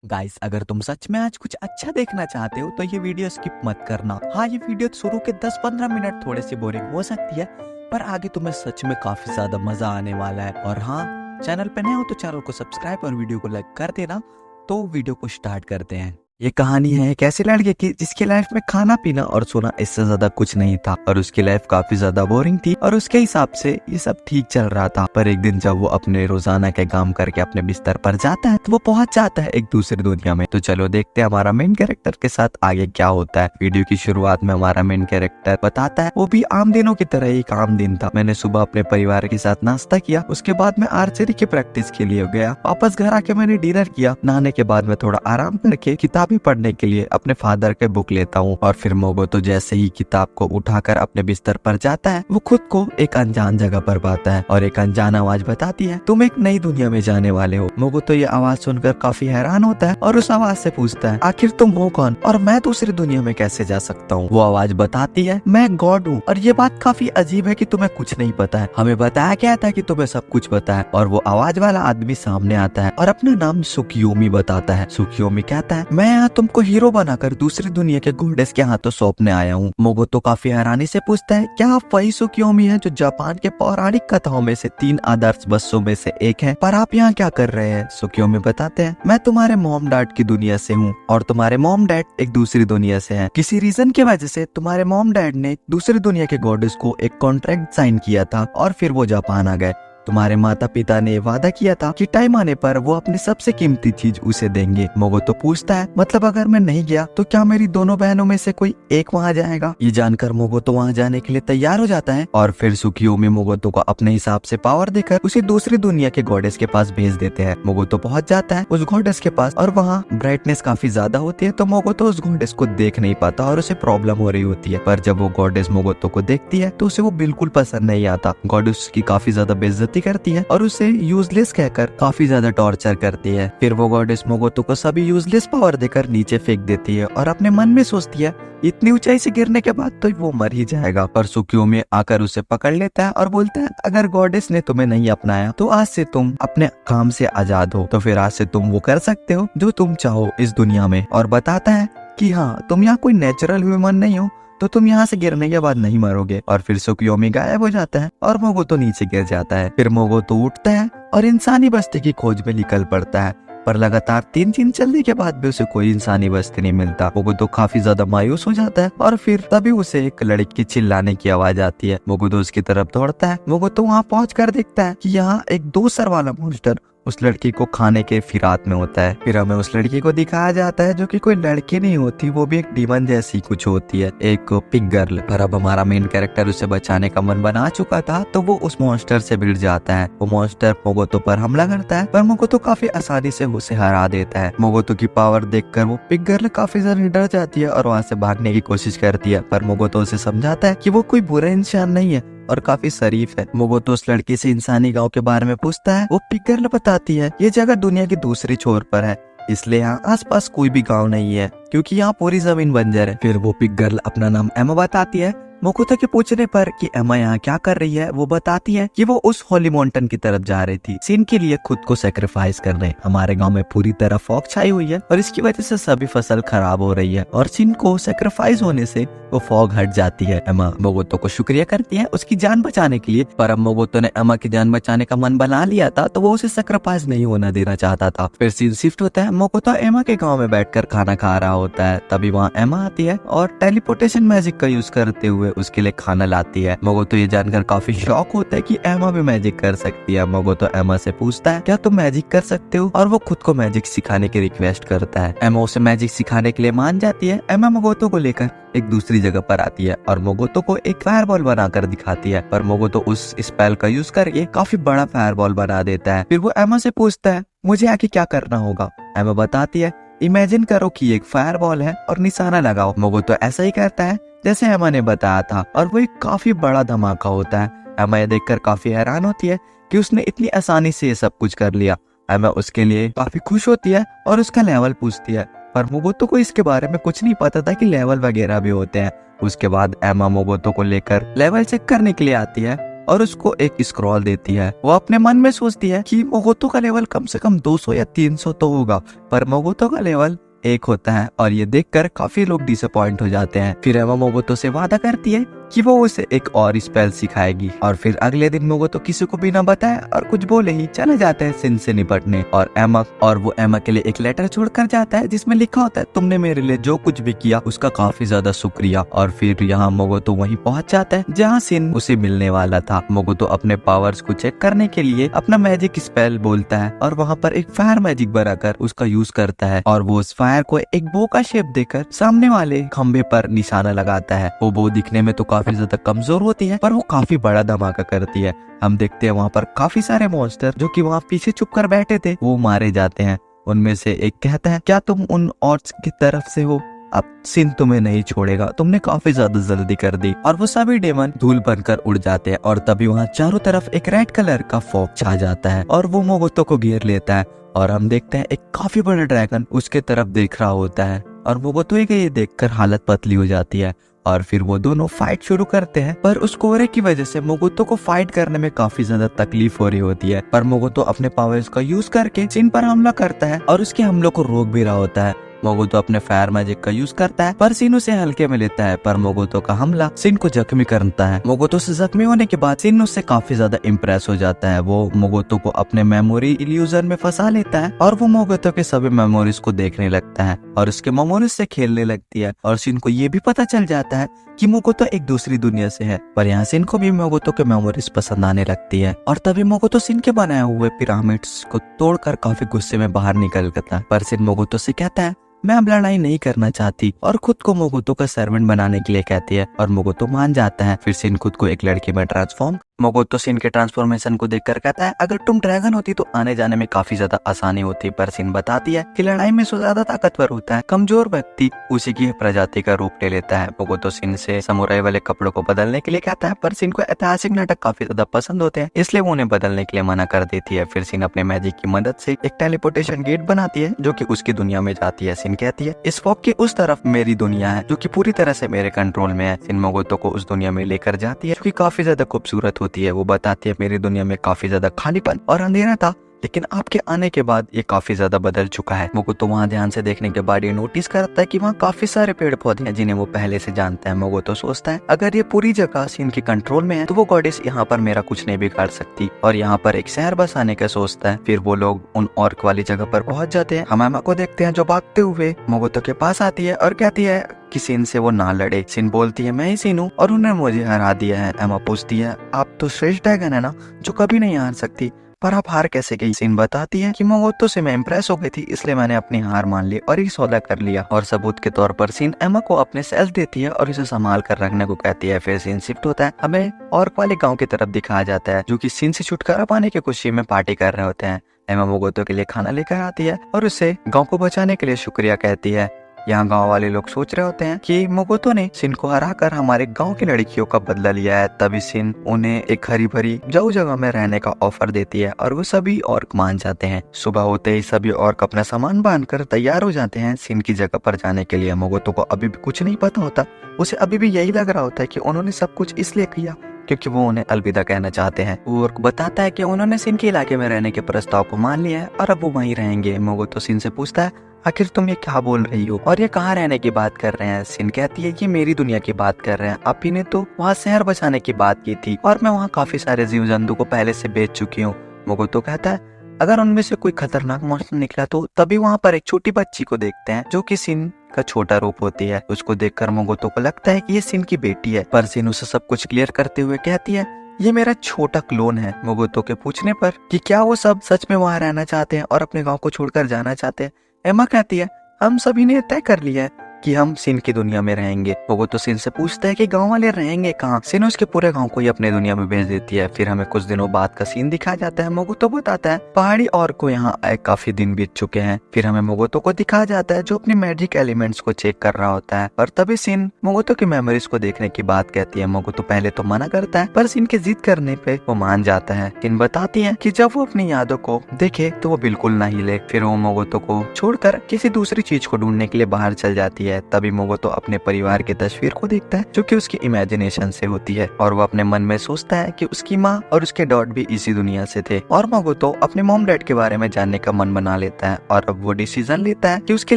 Guys, अगर तुम सच में आज कुछ अच्छा देखना चाहते हो तो ये वीडियो स्किप मत करना। हाँ, ये वीडियो शुरू के 10-15 मिनट थोड़े से बोरिंग हो सकती है, पर आगे तुम्हें सच में काफी ज्यादा मजा आने वाला है। और हाँ, चैनल पे नए हो तो चैनल को सब्सक्राइब और वीडियो को लाइक कर देना। तो वीडियो को स्टार्ट करते हैं। ये कहानी है एक ऐसे लड़के की जिसकी लाइफ में खाना पीना और सोना इससे ज्यादा कुछ नहीं था, और उसकी लाइफ काफी ज्यादा बोरिंग थी और उसके हिसाब से ये सब ठीक चल रहा था। पर एक दिन जब वो अपने रोजाना के काम करके अपने बिस्तर पर जाता है तो वो पहुंच जाता है एक दूसरी दुनिया में। तो चलो देखते हैं हमारा मेन कैरेक्टर के साथ आगे क्या होता है। वीडियो की शुरुआत में हमारा मेन कैरेक्टर बताता है वो भी आम दिनों की तरह एक आम दिन था। मैंने सुबह अपने परिवार के साथ नाश्ता किया, उसके बाद मैं आर्चरी की प्रैक्टिस के लिए गया। वापस घर आके मैंने डिनर किया। नहाने के बाद मैं थोड़ा आराम करके किताबें पढ़ने के लिए अपने फादर के बुक लेता हूँ। और फिर मोगोतो जैसे ही किताब को उठाकर अपने बिस्तर पर जाता है वो खुद को एक अनजान जगह पर पाता है और एक अनजान आवाज बताती है तुम एक नई दुनिया में जाने वाले हो। मोगोतो ये आवाज सुनकर काफी हैरान होता है और उस आवाज से पूछता है आखिर तुम हो कौन और मैं दूसरी दुनिया में कैसे जा सकता हूँ। वो आवाज बताती है मैं गॉड हूँ और ये बात काफी अजीब है कि तुम्हें कुछ नहीं पता है। हमें बताया गया था कि तुम्हें सब कुछ पता है। और वो आवाज वाला आदमी सामने आता है और अपना नाम सुकियोमी बताता है। सुकियोमी कहता है मैं यहाँ तुमको हीरो बनाकर दूसरी दुनिया के गॉडेस के हाथों सौंपने आया हूँ। मोगोतो काफी हैरानी से पूछता है क्या आप वही सुकियोमी हैं जो जापान के पौराणिक कथाओं में से 3 आदर्श बच्चों में से एक है, पर आप यहाँ क्या कर रहे हैं। सुकियोमी बताते हैं मैं तुम्हारे मॉम डैड की दुनिया से हूँ और तुम्हारे मॉम डैड एक दूसरी दुनिया से हैं। किसी रीजन की वजह से तुम्हारे मॉम डैड ने दूसरी दुनिया के गॉडेस को एक कॉन्ट्रैक्ट साइन किया था और फिर वो जापान आ गए। तुम्हारे माता पिता ने वादा किया था कि टाइम आने पर वो अपनी सबसे कीमती चीज उसे देंगे। मोगोतो पूछता है मतलब अगर मैं नहीं गया तो क्या मेरी दोनों बहनों में से कोई एक वहाँ जाएगा। ये जानकर मोगोतो वहाँ जाने के लिए तैयार हो जाता है और फिर सुकियोमी मोगोतो को अपने हिसाब से पावर देकर उसे दूसरी दुनिया के गॉडेस के पास भेज देते हैं। मोगोतो पहुंच जाता है उस गॉडेस के पास और वहाँ ब्राइटनेस काफी ज्यादा होती है, तो मोगोतो उस गॉडेस को देख नहीं पाता और उसे प्रॉब्लम हो रही होती है। पर जब वो गॉडेस मोगोतो को देखती है तो उसे वो बिल्कुल पसंद नहीं आता। गॉडेस की काफी ज्यादा बेइज्जती करती है और उसे यूजलेस कहकर काफी ज्यादा टॉर्चर करती है। फिर वो गॉडेस मोगोतो को सभी यूजलेस पावर देकर नीचे फेंक देती है और अपने मन में सोचती है इतनी ऊंचाई से गिरने के बाद तो वो मर ही जाएगा। पर सुकियोमी आकर उसे पकड़ लेता है और बोलता है अगर गॉडेस ने तुम्हें नहीं अपनाया तो आज से तुम अपने काम से आजाद हो, तो फिर आज से तुम वो कर सकते हो जो तुम चाहो इस दुनिया में। और बताता है कि हाँ, तुम यहाँ कोई नेचुरल ह्यूमन नहीं हो तो तुम यहाँ से गिरने के बाद नहीं मरोगे। और फिर सुकियोमी गायब हो जाता है और मोगोतो नीचे गिर जाता है। फिर मोगोतो उठता है और इंसानी बस्ती की खोज में निकल पड़ता है, पर लगातार 3 दिन चलने के बाद भी उसे कोई इंसानी बस्ती नहीं मिलता। मोगोतो काफी ज्यादा मायूस हो जाता है और फिर तभी उसे एक लड़की की चिल्लाने की आवाज आती है। मोगोतो उसकी तरफ दौड़ता है। मोगोतो वहाँ पहुँच कर देखता है कि यहाँ एक 2 सर वाला मॉन्स्टर उस लड़की को खाने के फिरात में होता है। फिर हमें उस लड़की को दिखाया जाता है जो कि कोई लड़की नहीं होती, वो भी एक डीमन जैसी कुछ होती है, एक पिग गर्ल। पर अब हमारा मेन कैरेक्टर उसे बचाने का मन बना चुका था तो वो उस मॉन्स्टर से भिड़ जाता है। वो मॉन्स्टर मोगोतो पर हमला करता है पर मोगोतो काफी आसानी से उसे हरा देता है। मोगोतो की पावर देखकर वो पिग गर्ल काफी ज्यादा डर जाती है और वहाँ से भागने की कोशिश करती है, पर मोगोतो उसे समझाता है कि वो कोई बुरा इंसान नहीं है और काफी शरीफ है। मोगोतो उस लड़की से इंसानी गांव के बारे में पूछता है। वो पिग गर्ल बताती है ये जगह दुनिया की दूसरी छोर पर है, इसलिए यहाँ आसपास कोई भी गांव नहीं है क्योंकि यहाँ पूरी जमीन बंजर है। फिर वो पिग गर्ल अपना नाम एमा बताती है। मोगोतो के पूछने पर कि एमा यहाँ क्या कर रही है, वो बताती है कि वो उस होली माउंटेन की तरफ जा रही थी सीन के लिए खुद को सेक्रीफाइस करने। हमारे गांव में पूरी तरह फॉग छाई हुई है और इसकी वजह से सभी फसल खराब हो रही है और सीन को सेक्रीफाइस होने से वो फॉग हट जाती है। एमा मोगोतो को शुक्रिया करती है उसकी जान बचाने के लिए, पर अब मोगोतो ने एमा की जान बचाने का मन बना लिया था तो वो उसे सेक्रीफाइस नहीं होना देना चाहता था। फिर सीन शिफ्ट होता है। मोगोतो एमा के गाँव में बैठकर खाना खा रहा होता है, तभी वहाँ एमा आती है और टेलीपोर्टेशन मैजिक का यूज करते हुए उसके लिए खाना लाती है। मोगोतो ये जानकर काफी शॉक होता है कि एमा भी मैजिक कर सकती है। मोगोतो एमा से पूछता है क्या तुम मैजिक कर सकते हो, और वो खुद को मैजिक सिखाने की रिक्वेस्ट करता है। एमा उसे मैजिक सिखाने के लिए मान जाती है। एमा मोगोतो को लेकर एक दूसरी जगह पर आती है और मोगोतो को एक फायरबॉल बनाकर दिखाती है, पर मोगोतो उस स्पेल का यूज करके काफी बड़ा फायरबॉल बना देता है। फिर वो एमा से पूछता है मुझे आगे क्या करना होगा। एमा बताती है इमेजिन करो कि एक फायरबॉल है और निशाना लगाओ। मोगोतो ऐसा ही करता है जैसे एमा ने बताया था और वो एक काफी बड़ा धमाका होता है। एमा ये देखकर काफी हैरान होती है कि उसने इतनी आसानी से ये सब कुछ कर लिया। एमा उसके लिए काफी खुश होती है और उसका लेवल पूछती है, पर मोगोतो को इसके बारे में कुछ नहीं पता था कि लेवल वगैरह भी होते हैं। उसके बाद एमा मोगोतो को लेकर लेवल चेक करने के लिए आती है और उसको एक स्क्रॉल देती है। वो अपने मन में सोचती है कि मोगोतो का लेवल कम से कम 200 या 300 तो होगा, पर मोगोतो का लेवल 1 होता है और ये देखकर काफी लोग डिसअपॉइंट हो जाते हैं। फिर एमा मोगोतो से वादा करती है कि वो उसे एक और स्पेल सिखाएगी और फिर अगले दिन मोगोतो किसी को बिना बताए और कुछ बोले ही चले जाते हैं सिन से निपटने और वो एमा के लिए एक लेटर छोड़कर जाता है जिसमें लिखा होता है तुमने मेरे लिए जो कुछ भी किया उसका काफी ज्यादा शुक्रिया। और फिर यहाँ मोगोतो वहीं पहुंच जाता है जहाँ सिन उसे मिलने वाला था। मोगोतो अपने पावर्स को चेक करने के लिए अपना मैजिक स्पेल बोलता है और वहाँ पर एक फायर मैजिक बनाकर उसका यूज करता है और वो उस फायर को एक बो का शेप देकर सामने वाले खंबे पर निशाना लगाता है। वो बो दिखने में तो काफी ज्यादा कमजोर होती है पर वो काफी बड़ा धमाका करती है। हम देखते हैं वहाँ पर काफी सारे मॉन्स्टर जो कि वहाँ पीछे छुप कर बैठे थे वो मारे जाते हैं। उनमें से एक कहता है क्या तुम उन ऑर्ड्स की तरफ से हो? अब सिन तुम्हें नहीं छोड़ेगा, तुमने काफी ज्यादा जल्दी कर दी। और वो सभी डेमन धूल बनकर उड़ जाते हैं और तभी वहाँ चारों तरफ एक रेड कलर का फॉग छा जाता है और वो मोगोतो को घेर लेता है और हम देखते हैं एक काफी बड़ा ड्रैगन उसके तरफ देख रहा होता है और मोगोतो ये देखकर हालत पतली हो जाती है और फिर वो दोनों फाइट शुरू करते हैं। पर उस कोहरे की वजह से मोगोतो को फाइट करने में काफी ज्यादा तकलीफ हो रही होती है, पर मोगोतो अपने पावर्स का यूज करके सिन पर हमला करता है और उसके हमलों को रोक भी रहा होता है। मोगोतो अपने फायर मैजिक का यूज करता है पर सिन उसे हल्के में लेता है, पर मोगोतो का हमला सिन को जख्मी करता है। मोगोतो से जख्मी होने के बाद सिन उससे काफी ज्यादा इम्प्रेस हो जाता है। वो मोगोतो को अपने मेमोरी इल्यूजन में फंसा लेता है और वो मोगोतो के सभी मेमोरीज को देखने लगता है और उसके मेमोरीज से खेलने लगती है और सिन को ये भी पता चल जाता है कि मोगोतो एक दूसरी दुनिया से है। पर यहाँ सिन को भी मोगोतो के मेमोरीज पसंद आने लगती है और तभी मोगोतो सिन के बनाए हुए पिरामिड्स को तोड़कर काफी गुस्से में बाहर निकलता है। पर सिन मोगोतो से कहता है मैं अब लड़ाई नहीं करना चाहती और खुद को मोगोतो का सर्वेंट बनाने के लिए कहती है और मोगोतो मान जाता है। फिर सिन खुद को एक लड़की में ट्रांसफॉर्म मोगोतो सिन के ट्रांसफॉर्मेशन को देखकर कहता है अगर तुम ड्रैगन होती तो आने जाने में काफी ज्यादा आसानी होती, पर सिन बताती है कि लड़ाई में जो ज्यादा ताकतवर होता है कमजोर व्यक्ति उसी की प्रजाति का रूप ले लेता है। मोगोतो सिन से समुराई वाले कपड़ों को बदलने के लिए कहता है पर सिन को ऐतिहासिक नाटक काफी ज्यादा पसंद होते हैं इसलिए वो उन्हें बदलने के लिए मना कर देती है। फिर सिन अपने मैजिक की मदद से एक टेलीपोर्टेशन गेट बनाती है जो की उसकी दुनिया में जाती है। सिन कहती है इस फॉग की उस तरफ मेरी दुनिया है जो की पूरी तरह से मेरे कंट्रोल में है। सिन मोगोतो को उस दुनिया में लेकर जाती है जो की काफी ज्यादा खूबसूरत होती है। वो बताती है मेरी दुनिया में काफी ज्यादा खालीपन और अंधेरा था लेकिन आपके आने के बाद ये काफी ज्यादा बदल चुका है। मोगोतो वहाँ ध्यान से देखने के बाद ये नोटिस करता है कि वहाँ काफी सारे पेड़ पौधे हैं जिन्हें वो पहले से जानता है। मोगोतो सोचता है अगर ये पूरी जगह सिन के कंट्रोल में है तो वो गॉडेस यहाँ पर मेरा कुछ नहीं बिगाड़ सकती और यहाँ पर एक शहर बसाने का सोचता है। फिर वो लोग उन ऑर्क वाली जगह पर पहुंच जाते हैं। हम एमा को देखते हैं जो भागते हुए मोगोतो के पास आती है और कहती है कि सिन से वो ना लड़े। सिन बोलती है मैं ही सिन हूँ और उन्होंने मुझे हरा दिया है। एमा पूछती है आप तो श्रेष्ठ ड्रैगन है ना जो कभी नहीं हार सकती, पर आप हार कैसे गई? सिन बताती है कि मोगोतो से मैं इम्प्रेस हो गई थी इसलिए मैंने अपनी हार मान ली और ये सौदा कर लिया। और सबूत के तौर पर सिन एमा को अपने सेल्स देती है और इसे संभाल कर रखने को कहती है। फिर सिन शिफ्ट होता है। हमें ऑर्क वाले गांव की तरफ दिखाया जाता है जो कि सिन से छुटकारा पाने की खुशी में पार्टी कर रहे होते हैं। एमा मोगोतो के लिए खाना लेकर आती है और उसे गाँव को बचाने के लिए शुक्रिया कहती है। यहाँ गांव वाले लोग सोच रहे होते हैं कि मोगोतो ने सिन को हराकर हमारे गांव की लड़कियों का बदला लिया है। तभी सिन उन्हें एक हरी भरी जाऊ जगह में रहने का ऑफर देती है और वो सभी ऑर्क मान जाते हैं। सुबह होते ही सभी ऑर्क अपना सामान बांधकर तैयार हो जाते हैं सिन की जगह पर जाने के लिए। मोगोतो को अभी भी कुछ नहीं पता होता, उसे अभी भी यही लग रहा होता है कि उन्होंने सब कुछ इसलिए किया क्योंकि वो उन्हें अलविदा कहना चाहते हैं। ऑर्क बताता है कि उन्होंने सिन के इलाके में रहने के प्रस्ताव को मान लिया है और अब वो वहीं रहेंगे। मोगोतो सिन से पूछता है आखिर तुम ये क्या बोल रही हो और ये कहाँ रहने की बात कर रहे हैं? सिन कहती है कि मेरी दुनिया की बात कर रहे हैं, आप ही ने तो वहाँ शहर बचाने की बात की थी और मैं वहाँ काफी सारे जीव जंतु को पहले से बेच चुकी हूँ। मोगोतो कहता है अगर उनमें से कोई खतरनाक मॉन्स्टर निकला तो तभी वहाँ पर एक छोटी बच्ची को देखते हैं जो कि सिन का छोटा रूप होती है। उसको देखकर मोगोतो को लगता है कि ये सिन की बेटी है, पर सिन उसे सब कुछ क्लियर करते हुए कहती है ये मेरा छोटा क्लोन है। मोगोतो के पूछने पर कि क्या वो सब सच में वहाँ रहना चाहते हैं और अपने गाँव को छोड़कर जाना चाहते हैं, एमा कहती है हम सभी ने तय कर लिया है कि हम सिन की दुनिया में रहेंगे। मोगोतो सिन से पूछता है कि गांव वाले रहेंगे कहाँ? सिन उसके पूरे गांव को ही अपने दुनिया में भेज देती है। फिर हमें कुछ दिनों बाद का सीन दिखाया जाता है। मोगोतो बताता है पहाड़ी और को यहाँ आए काफी दिन बीत चुके हैं। फिर हमें मोगोतो को दिखाया जाता है जो अपने मैजिक एलिमेंट्स को चेक कर रहा होता है और तभी सिन मोगोतो की मेमोरीज को देखने की बात कहती है। मोगोतो पहले तो मना करता है पर सिन के जिद करने पे वो मान जाता है। सिन बताती है कि जब वो अपनी यादों को देखे तो वो बिल्कुल ना हिले। फिर वो मोगोतो को छोड़कर किसी दूसरी चीज को ढूंढने के लिए बाहर चल जाती है। है। तभी मोगोतो अपने परिवार की तस्वीर को देखता है जो कि उसकी इमेजिनेशन से होती है और वो अपने मन में सोचता है कि उसकी माँ और उसके डॉट भी इसी दुनिया से थे। और मोगोतो अपने मॉम डैड के बारे में जानने का मन बना लेता है और अब वो डिसीजन लेता है कि उसकी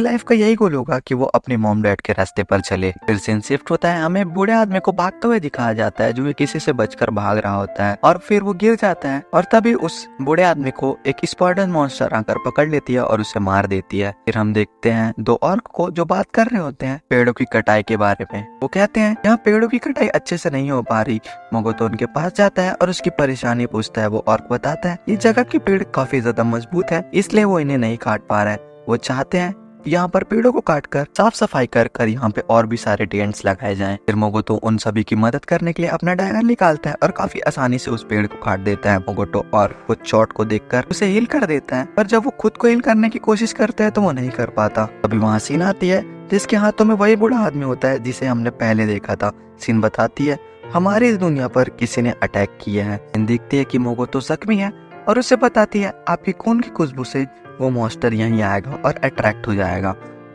लाइफ का यही गोल होगा कि वो अपने मॉम डैड के रास्ते पर चले। फिर सीन शिफ्ट होता है, हमें बूढ़े आदमी को भागते हुए दिखाया जाता है जो किसी से बचकर भाग रहा होता है और फिर वो गिर जाता है और तभी उस बूढ़े आदमी को एक स्पाइडर मॉन्स्टर आकर पकड़ लेती है और उसे मार देती है। फिर हम देखते हैं दो ऑर्क को जो बात कर रहे होते हैं पेड़ों की कटाई के बारे में। वो कहते हैं यहाँ पेड़ों की कटाई अच्छे से नहीं हो पा रही। मोगोतो उनके पास जाता है और उसकी परेशानी पूछता है। वो ऑर्क बताता है ये जगह के पेड़ काफी ज्यादा मजबूत है इसलिए वो इन्हें नहीं काट पा रहा है। वो चाहते हैं यहाँ पर पेड़ों को काटकर साफ सफाई कर यहाँ पे और भी सारे टेंट्स लगाए जाएं। फिर मोगोतो उन सभी की मदद करने के लिए अपना डैगर निकालता है और काफी आसानी से उस पेड़ को काट देता है मोगोतो और वो चोट को देखकर उसे हील कर देता है। पर जब वो खुद को हील करने की कोशिश करता है तो वो नहीं कर पाता। अभी वहाँ सीन आती है जिसके हाथों में वही बूढ़ा आदमी होता है जिसे हमने पहले देखा था। सीन बताती है हमारी इस दुनिया पर किसी ने अटैक किया है। सीन देखती है कि मोगोतो जख्मी है और उसे बताती है आपकी खून की खुशबू से वो मॉन्स्टर यहीं आएगा और अट्रैक्ट हो जाएगा।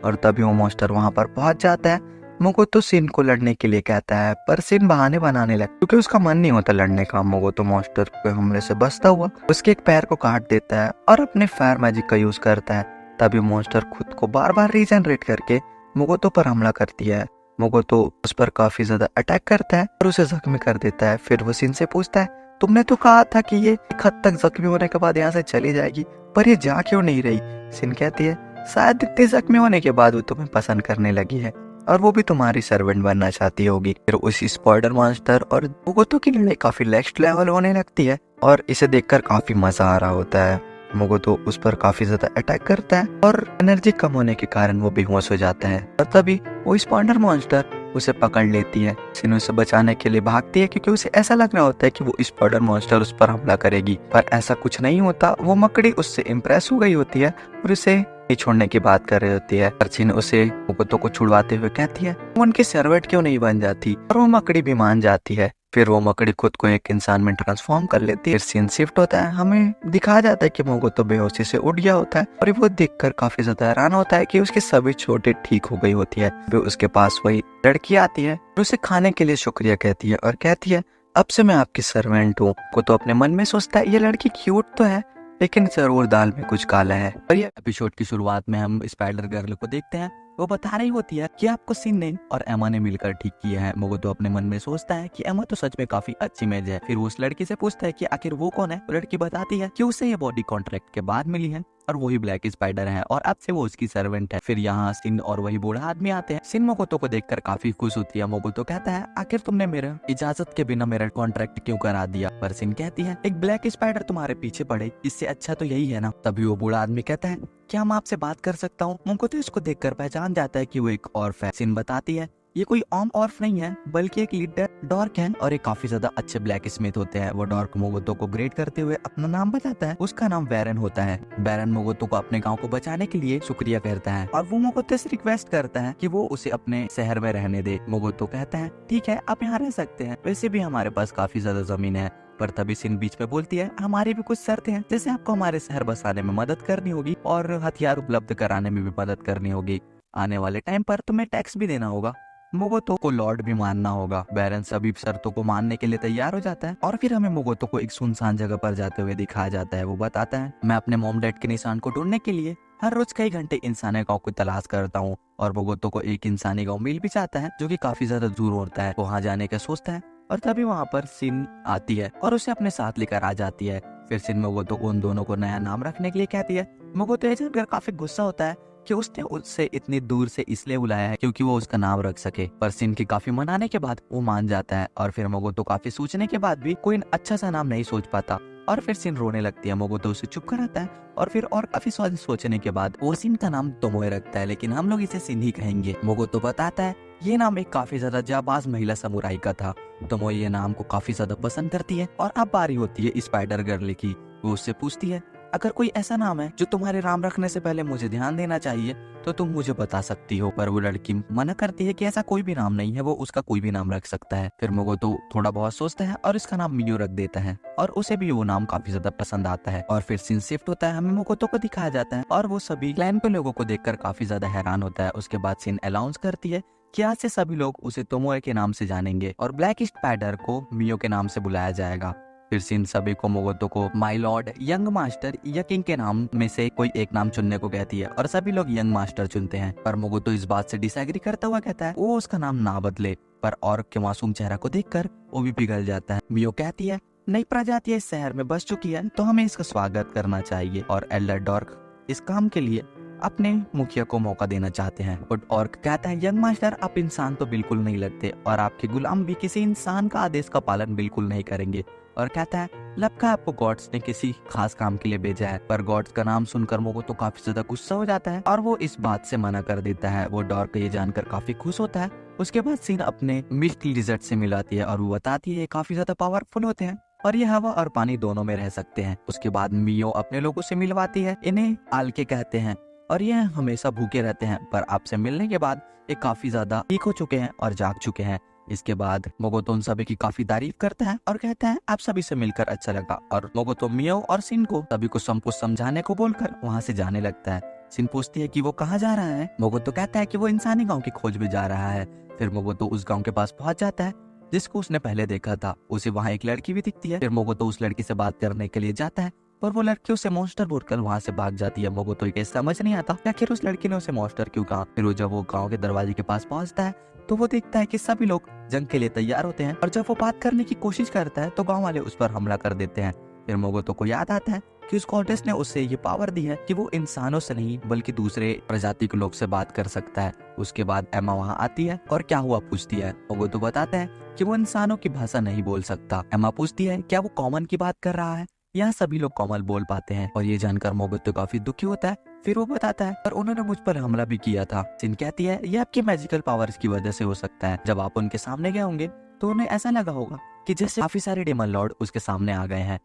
और तभी वो मॉन्स्टर वहां पर पहुंच जाता है। मोगोतो सिन को लड़ने के लिए कहता है पर सिन बहाने बनाने लगता है क्योंकि उसका मन नहीं होता लड़ने का। मोगोतो मॉन्स्टर के हमले से बचता हुआ उसके एक पैर को काट देता है और अपने फायर मैजिक का यूज करता है। तभी मॉन्स्टर खुद को बार बार रीजनरेट करके मोगोतो पर हमला करती है। मोगोतो उस पर काफी ज्यादा अटैक करता है और उसे जख्मी कर देता है। फिर वो सिन से पूछता है तुमने तो कहा था कि ये एक हद तक जख्मी होने के बाद यहाँ से चली जाएगी पर ये जा क्यों नहीं रही। सिन कहती है शायद इतने जख्मी होने के बाद वो तुम्हें पसंद करने लगी है और वो भी तुम्हारी सर्वेंट बनना चाहती होगी। फिर उसी स्पाइडर मॉन्स्टर और मोगोतो की लड़ाई काफी नेक्स्ट लेवल होने लगती है और इसे देखकर काफी मजा आ रहा होता है। मोगोतो उस पर काफी ज्यादा अटैक करता है और एनर्जी कम होने के कारण वो बेहोश हो जाता है और तभी वो स्पाइडर मॉन्स्टर उसे पकड़ लेती है। सिन उसे बचाने के लिए भागती है क्योंकि उसे ऐसा लग रहा होता है कि वो स्पाइडर मॉन्स्टर उस पर हमला करेगी पर ऐसा कुछ नहीं होता। वो मकड़ी उससे इम्प्रेस हो गई होती है और उसे छोड़ने की बात कर रही होती है। सिन उसे मोगोतो को छुड़वाते हुए कहती है वो उनकी सर्वेंट क्यों नहीं बन जाती और वो मकड़ी भी मान जाती है। फिर वो मकड़ी खुद को एक इंसान में ट्रांसफॉर्म कर लेती है। फिर सीन शिफ्ट होता है, हमें दिखाया जाता है कि मोगोतो बेहोशी से उठ गया होता है और वो देखकर काफी ज्यादा हैरान होता है कि उसकी सभी चोटें ठीक हो गई होती है। फिर उसके पास वही लड़की आती है और उसे खाने के लिए शुक्रिया कहती है और कहती है अब से मैं आपकी सर्वेंट हूँ। को तो अपने मन में सोचता है ये लड़की क्यूट तो है लेकिन जरूर दाल में कुछ काला है। और ये एपिसोड की शुरुआत में हम स्पाइडर गर्ल को देखते हैं। वो बता रही होती है कि आपको सिन ने और एमा ने मिलकर ठीक किया है। मोगोतो अपने मन में सोचता है कि एमा तो सच में काफी अच्छी इमेज है। फिर वो उस लड़की से पूछता है कि आखिर वो कौन है। लड़की बताती है कि उसे ये बॉडी कॉन्ट्रैक्ट के बाद मिली है और वही ब्लैक स्पाइडर है और अब से वो उसकी सर्वेंट है। फिर यहाँ सिन और वही बूढ़ा आदमी आते हैं। सिन मोगोतो को देखकर काफी खुश होती है। मोगोतो कहता है आखिर तुमने मेरे इजाजत के बिना मेरा कॉन्ट्रैक्ट क्यों करा दिया। पर सिन कहती है एक ब्लैक स्पाइडर तुम्हारे पीछे पड़े इससे अच्छा तो यही है ना। तभी वो बूढ़ा आदमी कहता है क्या मैं आपसे बात कर सकता हूँ। मोगोतो इसको देखकर पहचान जाता है कि वो एक ऑर्फ है। सिन बताती है ये कोई आम ऑर्फ नहीं है बल्कि एक लीडर डॉर्क है और एक काफी ज्यादा अच्छे ब्लैक स्मिथ होते हैं। वो डॉर्क मोगोतो को ग्रेड करते हुए अपना नाम बताता है। उसका नाम बैरन होता है। बैरन मोगोतो को अपने गांव को बचाने के लिए शुक्रिया कहता है और वो मोगोतो से रिक्वेस्ट करता है कि वो उसे अपने शहर में रहने दे। मोगोतो कहता है ठीक है आप यहाँ रह सकते हैं, वैसे भी हमारे पास काफी ज्यादा जमीन है। पर तभी सिन बीच में बोलती है हमारी भी कुछ शर्तें हैं, जैसे आपको हमारे शहर बसाने में मदद करनी होगी और हथियार उपलब्ध कराने में भी मदद करनी होगी। आने वाले टाइम पर तुम्हें टैक्स भी देना होगा। मोगोतो को लॉर्ड भी मानना होगा। बैरन सभी शर्तों को मानने के लिए तैयार हो जाता है और फिर हमें मोगोतो को एक सुनसान जगह पर जाते हुए दिखाया जाता है। वो बताता है मैं अपने मॉम डैड के निशान को ढूंढने के लिए हर रोज कई घंटे इंसानी गांव को तलाश करता हूँ और मोगोतो को एक इंसानी गांव मिल भी जाता है जो कि काफी ज्यादा दूर होता है। वहाँ जाने का सोचता है और तभी वहाँ पर सिन आती है और उसे अपने साथ लेकर आ जाती है। फिर सिन मोगोतो को उन दोनों को नया नाम रखने के लिए कहती है। मोगोतो ये जानकर काफी गुस्सा होता है कि उसने उससे इतनी दूर से इसलिए बुलाया है क्योंकि वो उसका नाम रख सके। पर सिन की काफी मनाने के बाद वो मान जाता है और फिर मोगोतो काफी सोचने के बाद भी कोई अच्छा सा नाम नहीं सोच पाता और फिर सिन रोने लगती है। मोगोतो उसे चुप कराता है और फिर और काफी सोचने के बाद वो सिन का नाम तोमोए रखता है, लेकिन हम लोग इसे सिन ही कहेंगे। मोगोतो बताता है ये नाम एक काफी ज्यादा जाबाज महिला समुराई का था। तोमोए ये नाम को काफी ज्यादा पसंद करती है और अब बारी होती है स्पाइडर गर्ल की। वो उससे पूछती है अगर कोई ऐसा नाम है जो तुम्हारे नाम रखने से पहले मुझे ध्यान देना चाहिए तो तुम मुझे बता सकती हो। पर वो लड़की मना करती है कि ऐसा कोई भी नाम नहीं है, वो उसका कोई भी नाम रख सकता है। फिर मोगोतो थोड़ा बहुत सोचता है और इसका नाम मियो रख देता है और उसे भी वो नाम काफी ज्यादा पसंद आता है। और फिर सीन शिफ्ट होता है, हमें मोगोतो को दिखाया जाता है और वो सभी क्लैन के लोगों को देखकर काफी ज्यादा हैरान होता है। उसके बाद सीन अनाउंस करती है कि आज से सभी लोग उसे तोमोए के नाम से जानेंगे और ब्लैक स्पाइडर को मियो के नाम से बुलाया जाएगा। फिर सीन सभी को मोगोतो को माई लॉर्ड, यंग मास्टर या किंग के नाम में से कोई एक नाम चुनने को कहती है और सभी लोग यंग मास्टर चुनते हैं। पर मोगोतो इस बात से डिसएग्री करता हुआ कहता है वो उसका नाम ना बदले। पर ऑर्क के मासूम चेहरा को देखकर वो भी पिघल जाता है। मियो कहती है नई प्रजाति इस शहर में बस चुकी है तो हमें इसका स्वागत करना चाहिए और एल्डर डॉर्क इस काम के लिए अपने मुखिया को मौका देना चाहते हैं। ऑर्क कहता है यंग मास्टर आप इंसान तो बिल्कुल नहीं लगते और आपके गुलाम भी किसी इंसान का आदेश का पालन बिल्कुल नहीं करेंगे। और कहता है लगता है आपको गॉड्स ने किसी खास काम के लिए भेजा है। पर गॉड्स का नाम सुनकर मोगोतो काफी ज्यादा गुस्सा हो जाता है और वो इस बात से मना कर देता है। वो डॉर्क ये जानकर काफी खुश होता है। उसके बाद सीन अपने मिल्क लिजर्ड से मिलाती है और वो बताती है ये काफी ज्यादा पावरफुल होते हैं और ये हवा और पानी दोनों में रह सकते हैं। उसके बाद मियो अपने लोगों से मिलवाती है, इन्हें आल्के कहते हैं और ये हमेशा भूखे रहते हैं पर आपसे मिलने के बाद ये काफी ज्यादा ठीक हो चुके हैं और जाग चुके हैं। इसके बाद मोगोतो उन सभी की काफी तारीफ करता है और कहता है आप सभी से मिलकर अच्छा लगा। और मोगोतो मियो और सिन को सभी को सब कुछ समझाने को बोलकर वहाँ से जाने लगता है। सिन पूछती है कि वो कहाँ जा रहा है। मोगोतो कहता है कि वो इंसानी गांव की खोज में जा रहा है। फिर मोगोतो उस गांव के पास पहुंच जाता है जिसको उसने पहले देखा था। उसे वहाँ एक लड़की भी दिखती है। फिर मोगोतो उस लड़की से बात करने के लिए जाता है पर वो लड़की उसे मॉन्स्टर बोलकर वहाँ से भाग जाती है। मोगोतो ये समझ नहीं आता आखिर उस लड़की ने उसे मॉन्स्टर क्यों कहा। फिर जब वो गांव के दरवाजे के पास पहुंचता है तो वो देखता है कि सभी लोग जंग के लिए तैयार होते हैं और जब वो बात करने की कोशिश करता है तो गांव वाले उस पर हमला कर देते हैं। फिर मोगोतो को याद आता है कि उस गॉडेस ने उसे ये पावर दी है कि वो इंसानों से नहीं बल्कि दूसरे प्रजाति के लोग से बात कर सकता है। उसके बाद एमा वहाँ आती है और क्या हुआ पूछती है। मोगोतो बताता है कि वो इंसानों की भाषा नहीं बोल सकता। एमा पूछती है क्या वो कॉमन की बात कर रहा है। यहाँ सभी लोग कॉमन बोल पाते हैं और ये जानकर मोगोतो काफी दुखी होता है। फिर वो बताता है पर उन्होंने मुझ पर हमला भी किया था। सिन कहती है ये आपकी मैजिकल पावर्स की वजह से हो सकता है। जब आप उनके सामने गए होंगे तो उन्हें ऐसा लगा होगा कि जैसे काफी सारे डेमन लॉर्ड उसके सामने आ गए हैं।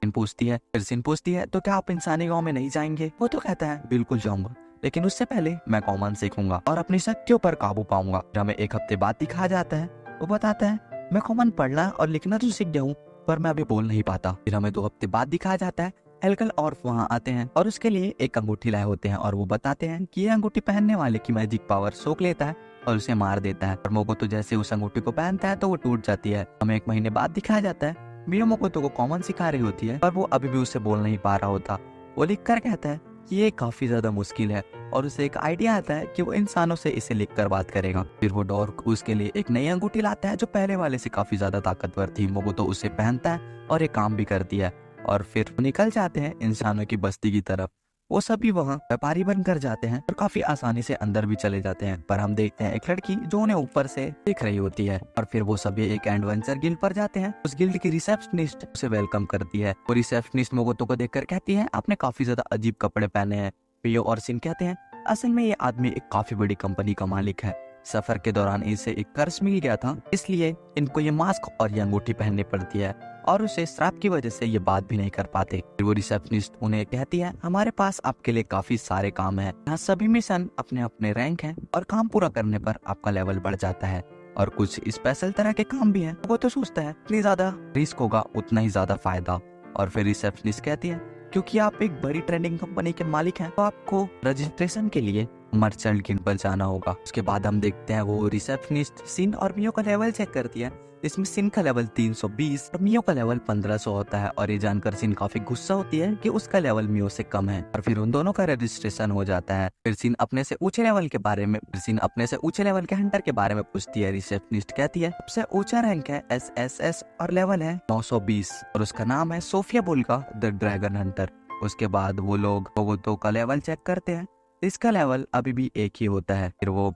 सिन पूछती है तो क्या आप इंसानी गांव में नहीं जाएंगे। वो तो कहता है बिल्कुल जाऊंगा लेकिन उससे पहले मैं कॉमन सीखूंगा और अपनी शक्तियों पर काबू पाऊंगा। हमें एक हफ्ते बाद दिखाया जाता है। वो बताता है मैं कॉमन पढ़ना और लिखना तो सीख गया हूँ पर मैं अभी बोल नहीं पाता। फिर हमें 2 हफ्ते बाद दिखाया जाता है एल्कल और वहाँ आते हैं और उसके लिए एक अंगूठी लाए होते हैं और वो बताते हैं कि ये अंगूठी पहनने वाले की मैजिक पावर सोख लेता है और उसे मार देता है। और मोगोतो जैसे उस अंगूठी को पहनता है तो वो टूट जाती है। हमें 1 महीने बाद दिखाया जाता है मियो मोगोतो को कॉमन सिखा रही होती है पर वो अभी भी उसे बोल नहीं पा रहा होता। वो लिख कर कहता है कि ये काफी ज्यादा मुश्किल है और उसे एक आइडिया आता है कि वो इंसानों से इसे लिख कर बात करेगा। फिर वो डॉर्क उसके लिए एक नई अंगूठी लाता है जो पहले वाले से काफी ज्यादा ताकतवर थी। मोगोतो उसे पहनता है और ये काम भी करती है और फिर निकल जाते हैं इंसानों की बस्ती की तरफ। वो सभी वहाँ व्यापारी बनकर जाते हैं और काफी आसानी से अंदर भी चले जाते हैं। पर हम देखते हैं एक लड़की जो उन्हें ऊपर से देख रही होती है और फिर वो सभी एक एडवेंचर गिल्ड पर जाते हैं। उस गिल्ड की रिसेप्शनिस्ट उसे वेलकम करती है। वो रिसेप्शनिस्ट मोगोतो को देखकर कहती है आपने काफी ज्यादा अजीब कपड़े पहने हैं। मियो और सिन कहते हैं असल में ये आदमी एक काफी बड़ी कंपनी का मालिक है। सफर के दौरान इसे एक कर्ज मिल गया था इसलिए इनको ये मास्क और ये अंगूठी पहननी पड़ती है और उसे श्राप की वजह से ये बात भी नहीं कर पाते। फिर वो रिसेप्शनिस्ट उन्हें कहती है हमारे पास आपके लिए काफी सारे काम है। यहाँ सभी मिशन अपने अपने रैंक हैं और काम पूरा करने पर आपका लेवल बढ़ जाता है और कुछ स्पेशल तरह के काम भी हैं। वो तो सोचता है जितनी ज्यादा रिस्क होगा उतना ही ज्यादा फायदा। और फिर रिसेप्शनिस्ट कहती है क्योंकि आप एक बड़ी ट्रेडिंग कंपनी के मालिक हैं तो आपको रजिस्ट्रेशन के लिए मर्चेंट गिल्ड पर जाना होगा। उसके बाद हम देखते हैं वो रिसेप्शनिस्ट सिन और मियो का लेवल चेक करती है। इसमें सिन का लेवल 320 और मियो का लेवल 1500 होता है और ये जानकर सिन काफी गुस्सा होती है कि उसका लेवल मियो से कम है और फिर उन दोनों का रजिस्ट्रेशन हो जाता है। फिर सिन अपने से ऊंचे लेवल के हंटर के बारे में पूछती है। रिसेप्शनिस्ट कहती है सबसे ऊंचा रैंक है SSS और लेवल है 920 और उसका नाम है Sophia Bulka the dragon Hunter. उसके बाद वो लोग मोगोतो का लेवल चेक करते हैं। इसका लेवल अभी भी 1 ही होता है। फिर वो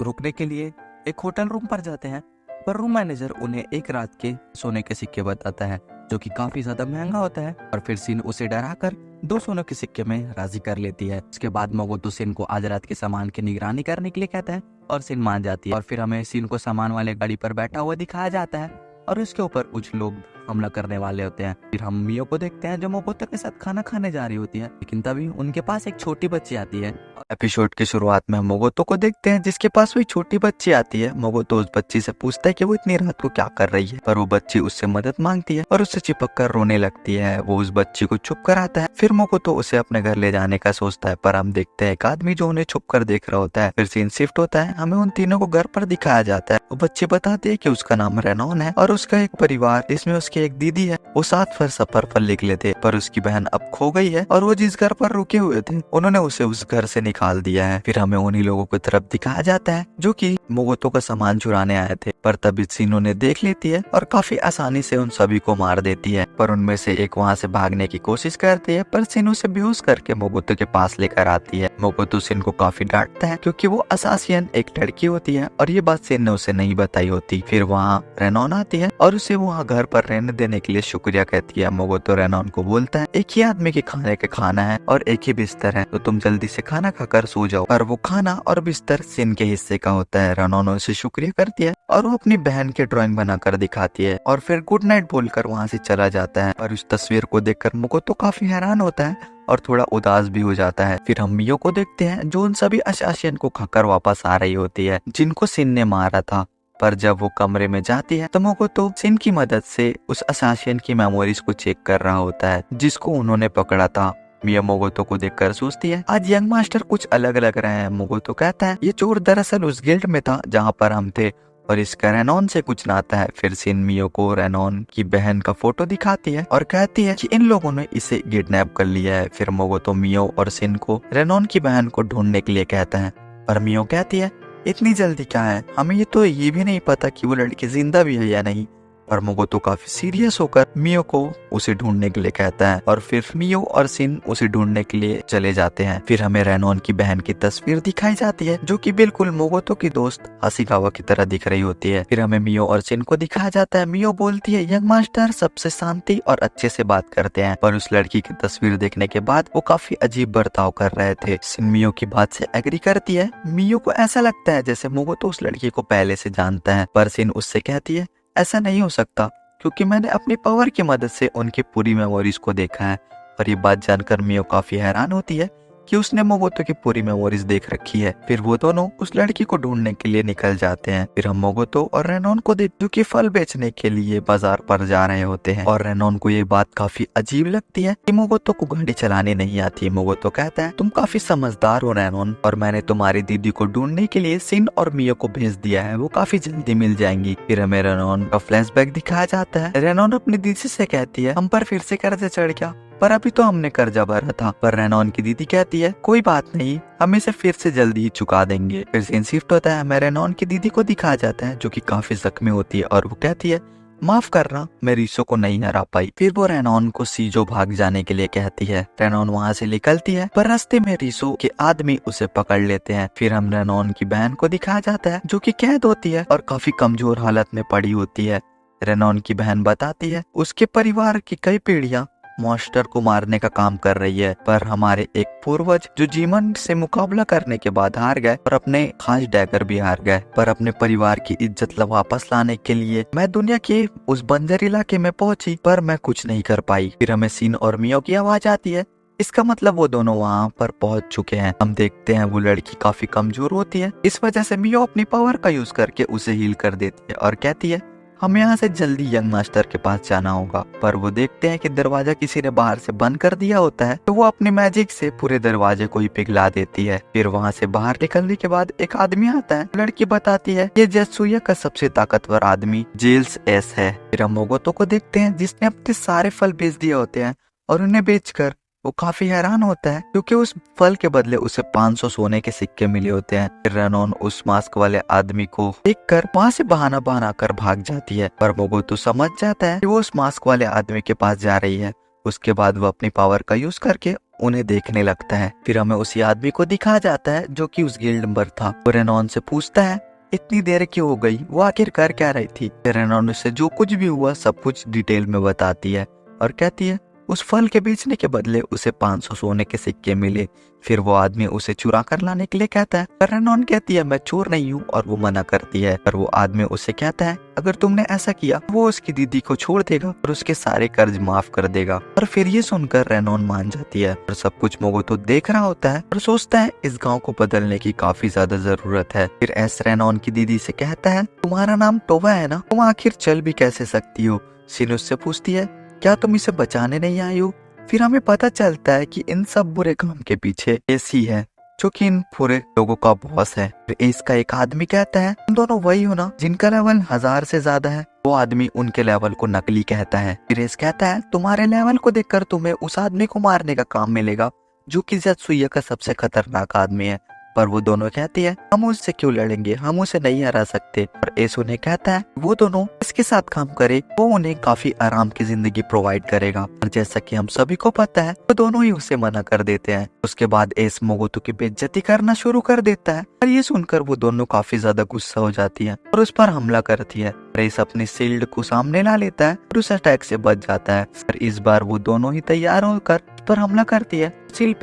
रुकने के लिए एक होटल रूम पर जाते हैं पर रूम मैनेजर उन्हें एक रात के सोने के सिक्के बताता है जो कि काफी ज्यादा महंगा होता है और फिर सिन उसे डराकर 2 सोने के सिक्के में राजी कर लेती है। उसके बाद मोगोतो सिन को आज रात के सामान की निगरानी करने के लिए कहता है और सिन मान जाती है और फिर हमें सिन को सामान वाले गाड़ी पर बैठा हुआ दिखाया जाता है और उसके ऊपर कुछ लोग हमला करने वाले होते हैं। फिर हम मियो को देखते हैं जो मोगोतो के साथ खाना खाने जा रही होती है, लेकिन तभी उनके पास एक छोटी बच्ची आती है। एपिसोड की शुरुआत में हम मोगोतो को देखते हैं जिसके पास वही छोटी बच्ची आती है। मोगोतो उस बच्ची से पूछता है कि वो इतनी रात को क्या कर रही है, पर वो बच्ची उससे मदद मांगती है और उससे चिपक कर रोने लगती है। वो उस बच्ची को चुप कराता है। फिर मोगोतो उसे अपने घर ले जाने का सोचता है, पर हम देखते हैं एक आदमी जो उन्हें छुप कर देख रहा होता है। फिर सीन शिफ्ट होता है, हमें उन तीनों को घर पर दिखाया जाता है। वो बच्ची बताती है कि उसका नाम रेनॉन है और उसका एक परिवार जिसमें उसकी एक दीदी है। वो साथ फिर सफर पर निकले थे, पर उसकी बहन अब खो गई है और वो जिस घर पर रुके हुए थे उन्होंने उसे उस घर से निकाल दिया है। फिर हमें उन्हीं लोगों की तरफ दिखाया जाता है जो कि मोगोतो का सामान चुराने आए थे, पर तभी सीन उन्हें देख लेती है और काफी आसानी से उन सभी को मार देती है। पर उनमें से एक वहाँ से भागने की कोशिश करती है, पर सिन उसे बेहोश करके मोगोतो के पास लेकर आती है। मोगोतो सिन को काफी डांटता है क्योंकि वो असासियन एक लड़की होती है और ये बात सिन ने उसे नहीं बताई होती। फिर वहाँ रेनॉन आती है और उसे वहाँ घर पर रहने देने के लिए शुक्रिया कहती है। मोगोतो रेनॉन को बोलता है एक ही आदमी के खाने के खाना है और एक ही बिस्तर है, तो तुम जल्दी से खाना खाकर सो जाओ। पर वो खाना और बिस्तर सिन के हिस्से का होता है। रेनॉन उसे शुक्रिया करती है और वो अपनी बहन की ड्राइंग बनाकर दिखाती है और फिर गुड नाइट बोलकर वहाँ से चला जाता है। और उस तस्वीर को देखकर मोगोतो काफी हैरान होता है और थोड़ा उदास भी हो जाता है। फिर हम मियो को देखते हैं जो उन सभी असासियन को खाकर वापस आ रही होती है जिनको सिन ने मारा था। पर जब वो कमरे में जाती है तो मोगोतो सिन की मदद से उस असासियन की मेमोरीज को चेक कर रहा होता है जिसको उन्होंने पकड़ा था। मिया मोगोतो को देखकर सोचती है आज यंग मास्टर कुछ अलग लग रहे हैं। मोगोतो कहता है ये चोर दरअसल उस गिल्ड में था जहाँ पर हम थे और इसका रेनॉन से कुछ नाता है। फिर सिन मियो को रेनॉन की बहन का फोटो दिखाती है और कहती है कि इन लोगों ने इसे किडनैप कर लिया है। फिर मोगोतो मियो और सिन को रेनॉन की बहन को ढूंढने के लिए कहता है, पर मियो कहती है इतनी जल्दी क्या है, हमें ये भी नहीं पता कि वो लड़की जिंदा भी है या नहीं। पर मोगोतो काफी सीरियस होकर मियो को उसे ढूंढने के लिए कहता है और फिर मियो और सिन उसे ढूंढने के लिए चले जाते हैं। फिर हमें रेनॉन की बहन की तस्वीर दिखाई जाती है जो कि बिल्कुल मोगोतो की दोस्त हाशिकावा की तरह दिख रही होती है। फिर हमें मियो और सिन को दिखाया जाता है। मियो बोलती है यंग मास्टर सबसे शांति और अच्छे से बात करते हैं, पर उस लड़की की तस्वीर देखने के बाद वो काफी अजीब बर्ताव कर रहे थे। सिन मियो की बात से एग्री करती है। मियो को ऐसा लगता है जैसे मोगोतो उस लड़की को पहले से जानता है, पर सिन उससे कहती है ऐसा नहीं हो सकता क्योंकि मैंने अपनी पावर की मदद से उनकी पूरी मेमोरीज को देखा है। और ये बात जानकर मियो काफी हैरान होती है कि उसने मोगोतो की पूरी मेमोरीज देख रखी है। फिर वो दोनों उस लड़की को ढूंढने के लिए निकल जाते हैं। फिर हम मोगोतो और रेनॉन को देख जो कि फल बेचने के लिए बाजार पर जा रहे होते हैं और रेनॉन को ये बात काफी अजीब लगती है कि मोगोतो को गाड़ी चलाने नहीं आती। मोगोतो कहता है तुम काफी समझदार हो रेनॉन, और मैंने तुम्हारी दीदी को ढूंढने के लिए सिन और मियो को भेज दिया है, वो काफी जल्दी मिल जाएंगी। फिर हमें रेनॉन का फ्लैशबैक दिखाया जाता है। रेनॉन अपनी दीदी से कहती है हम पर फिर से कर्जा चढ़ गया, पर अभी तो हमने कर्जा भरा था। पर रेनॉन की दीदी कहती है कोई बात नहीं, हम इसे फिर से जल्दी ही चुका देंगे। फिर सीन शिफ्ट होता है। हमें रेनॉन की दीदी को दिखाया जाता है जो कि काफी जख्मी होती है और वो कहती है माफ करना, मैं रीसो को नहीं हरा पाई। फिर वो रेनॉन को सीजो भाग जाने के लिए कहती है। रेनॉन वहाँ से निकलती है, पर रास्ते में रीसो के आदमी उसे पकड़ लेते हैं। फिर हम रेनॉन की बहन को दिखाया जाता है जो कि कैद होती है और काफी कमजोर हालत में पड़ी होती है। रेनॉन की बहन बताती है उसके परिवार की कई पीढ़ियां मॉन्स्टर को मारने का काम कर रही है, पर हमारे एक पूर्वज जो जीवन से मुकाबला करने के बाद हार गए और अपने खास डैगर भी हार गए, पर अपने परिवार की इज्जत वापस लाने के लिए मैं दुनिया के उस बंजर इलाके में पहुंची, पर मैं कुछ नहीं कर पाई। फिर हमें सिन और मियो की आवाज आती है, इसका मतलब वो दोनों वहाँ पर पहुंच चुके हैं। हम देखते हैं वो लड़की काफी कमजोर होती है, इस वजह से मियो अपनी पावर का यूज करके उसे हील कर देती है और कहती है हमें यहाँ से जल्दी यंग मास्टर के पास जाना होगा। पर वो देखते हैं कि दरवाजा किसी ने बाहर से बंद कर दिया होता है, तो वो अपनी मैजिक से पूरे दरवाजे को ही पिघला देती है। फिर वहाँ से बाहर निकलने के बाद एक आदमी आता है। लड़की बताती है ये जेत्सुया का सबसे ताकतवर आदमी जेल्स एस है। फिर हम मोगोतो को देखते हैं जिसने अपने सारे फल बेच दिए होते हैं और उन्हें बेचकर वो काफी हैरान होता है क्योंकि उस फल के बदले उसे 500 सोने के सिक्के मिले होते हैं। फिर रेनॉन उस मास्क वाले आदमी को देखकर वहाँ से बहाना बना कर भाग जाती है, पर मोगोतो समझ जाता है कि वो उस मास्क वाले आदमी के पास जा रही है। उसके बाद वो अपनी पावर का यूज करके उन्हें देखने लगता है। फिर हमें उसी आदमी को दिखाया जाता है जो कि उस गिल्ड नंबर था। वो रेनॉन से पूछता है इतनी देर क्यों हो गई, वो आखिर कर क्या रही थी। फिर रेनॉन उससे जो कुछ भी हुआ सब कुछ डिटेल में बताती है और कहती है उस फल के बेचने के बदले उसे 500 सोने के सिक्के मिले। फिर वो आदमी उसे चुरा कर लाने के लिए कहता है, पर रेनॉन कहती है मैं चोर नहीं हूँ, और वो मना करती है। पर वो आदमी उससे कहता है अगर तुमने ऐसा किया वो उसकी दीदी को छोड़ देगा और उसके सारे कर्ज माफ कर देगा। और फिर ये सुनकर रेनॉन मान जाती है। और सब कुछ मोगोतो देख रहा होता है और सोचता है इस गाँव को बदलने की काफी ज्यादा जरूरत है। फिर एस रेनॉन की दीदी से कहता है तुम्हारा नाम टोवा है ना, तुम आखिर चल भी कैसे सकती हो। सिन उससे पूछती है क्या तुम इसे बचाने नहीं आई हो। फिर हमें पता चलता है कि इन सब बुरे काम के पीछे एस ही है, जो कि इन पूरे लोगों का बॉस है। फिर एस का एक आदमी कहता है तुम दोनों वही हो ना जिनका लेवल 1000 से ज्यादा है। वो आदमी उनके लेवल को नकली कहता है। फिर एस कहता है तुम्हारे लेवल को देखकर तुम्हें उस आदमी को मारने का काम मिलेगा जो कि ज़ेत्सुया का सबसे खतरनाक आदमी है। पर वो दोनों कहती है हम उससे क्यों लड़ेंगे, हम उसे नहीं हरा सकते। और एस उन्हें कहता है वो दोनों इसके साथ काम करे, वो उन्हें काफी आराम की जिंदगी प्रोवाइड करेगा। और जैसा कि हम सभी को पता है वो दोनों ही उसे मना कर देते हैं। उसके बाद एस मोगोतो की बेइज्जती करना शुरू कर देता है। और ये सुनकर वो दोनों काफी ज्यादा गुस्सा हो जाती है और उस पर हमला करती है। एस अपनी शील्ड को सामने ला लेता है और उस अटैक से बच जाता है। पर इस बार वो दोनों ही तैयार होकर उस पर हमला करती है। सिल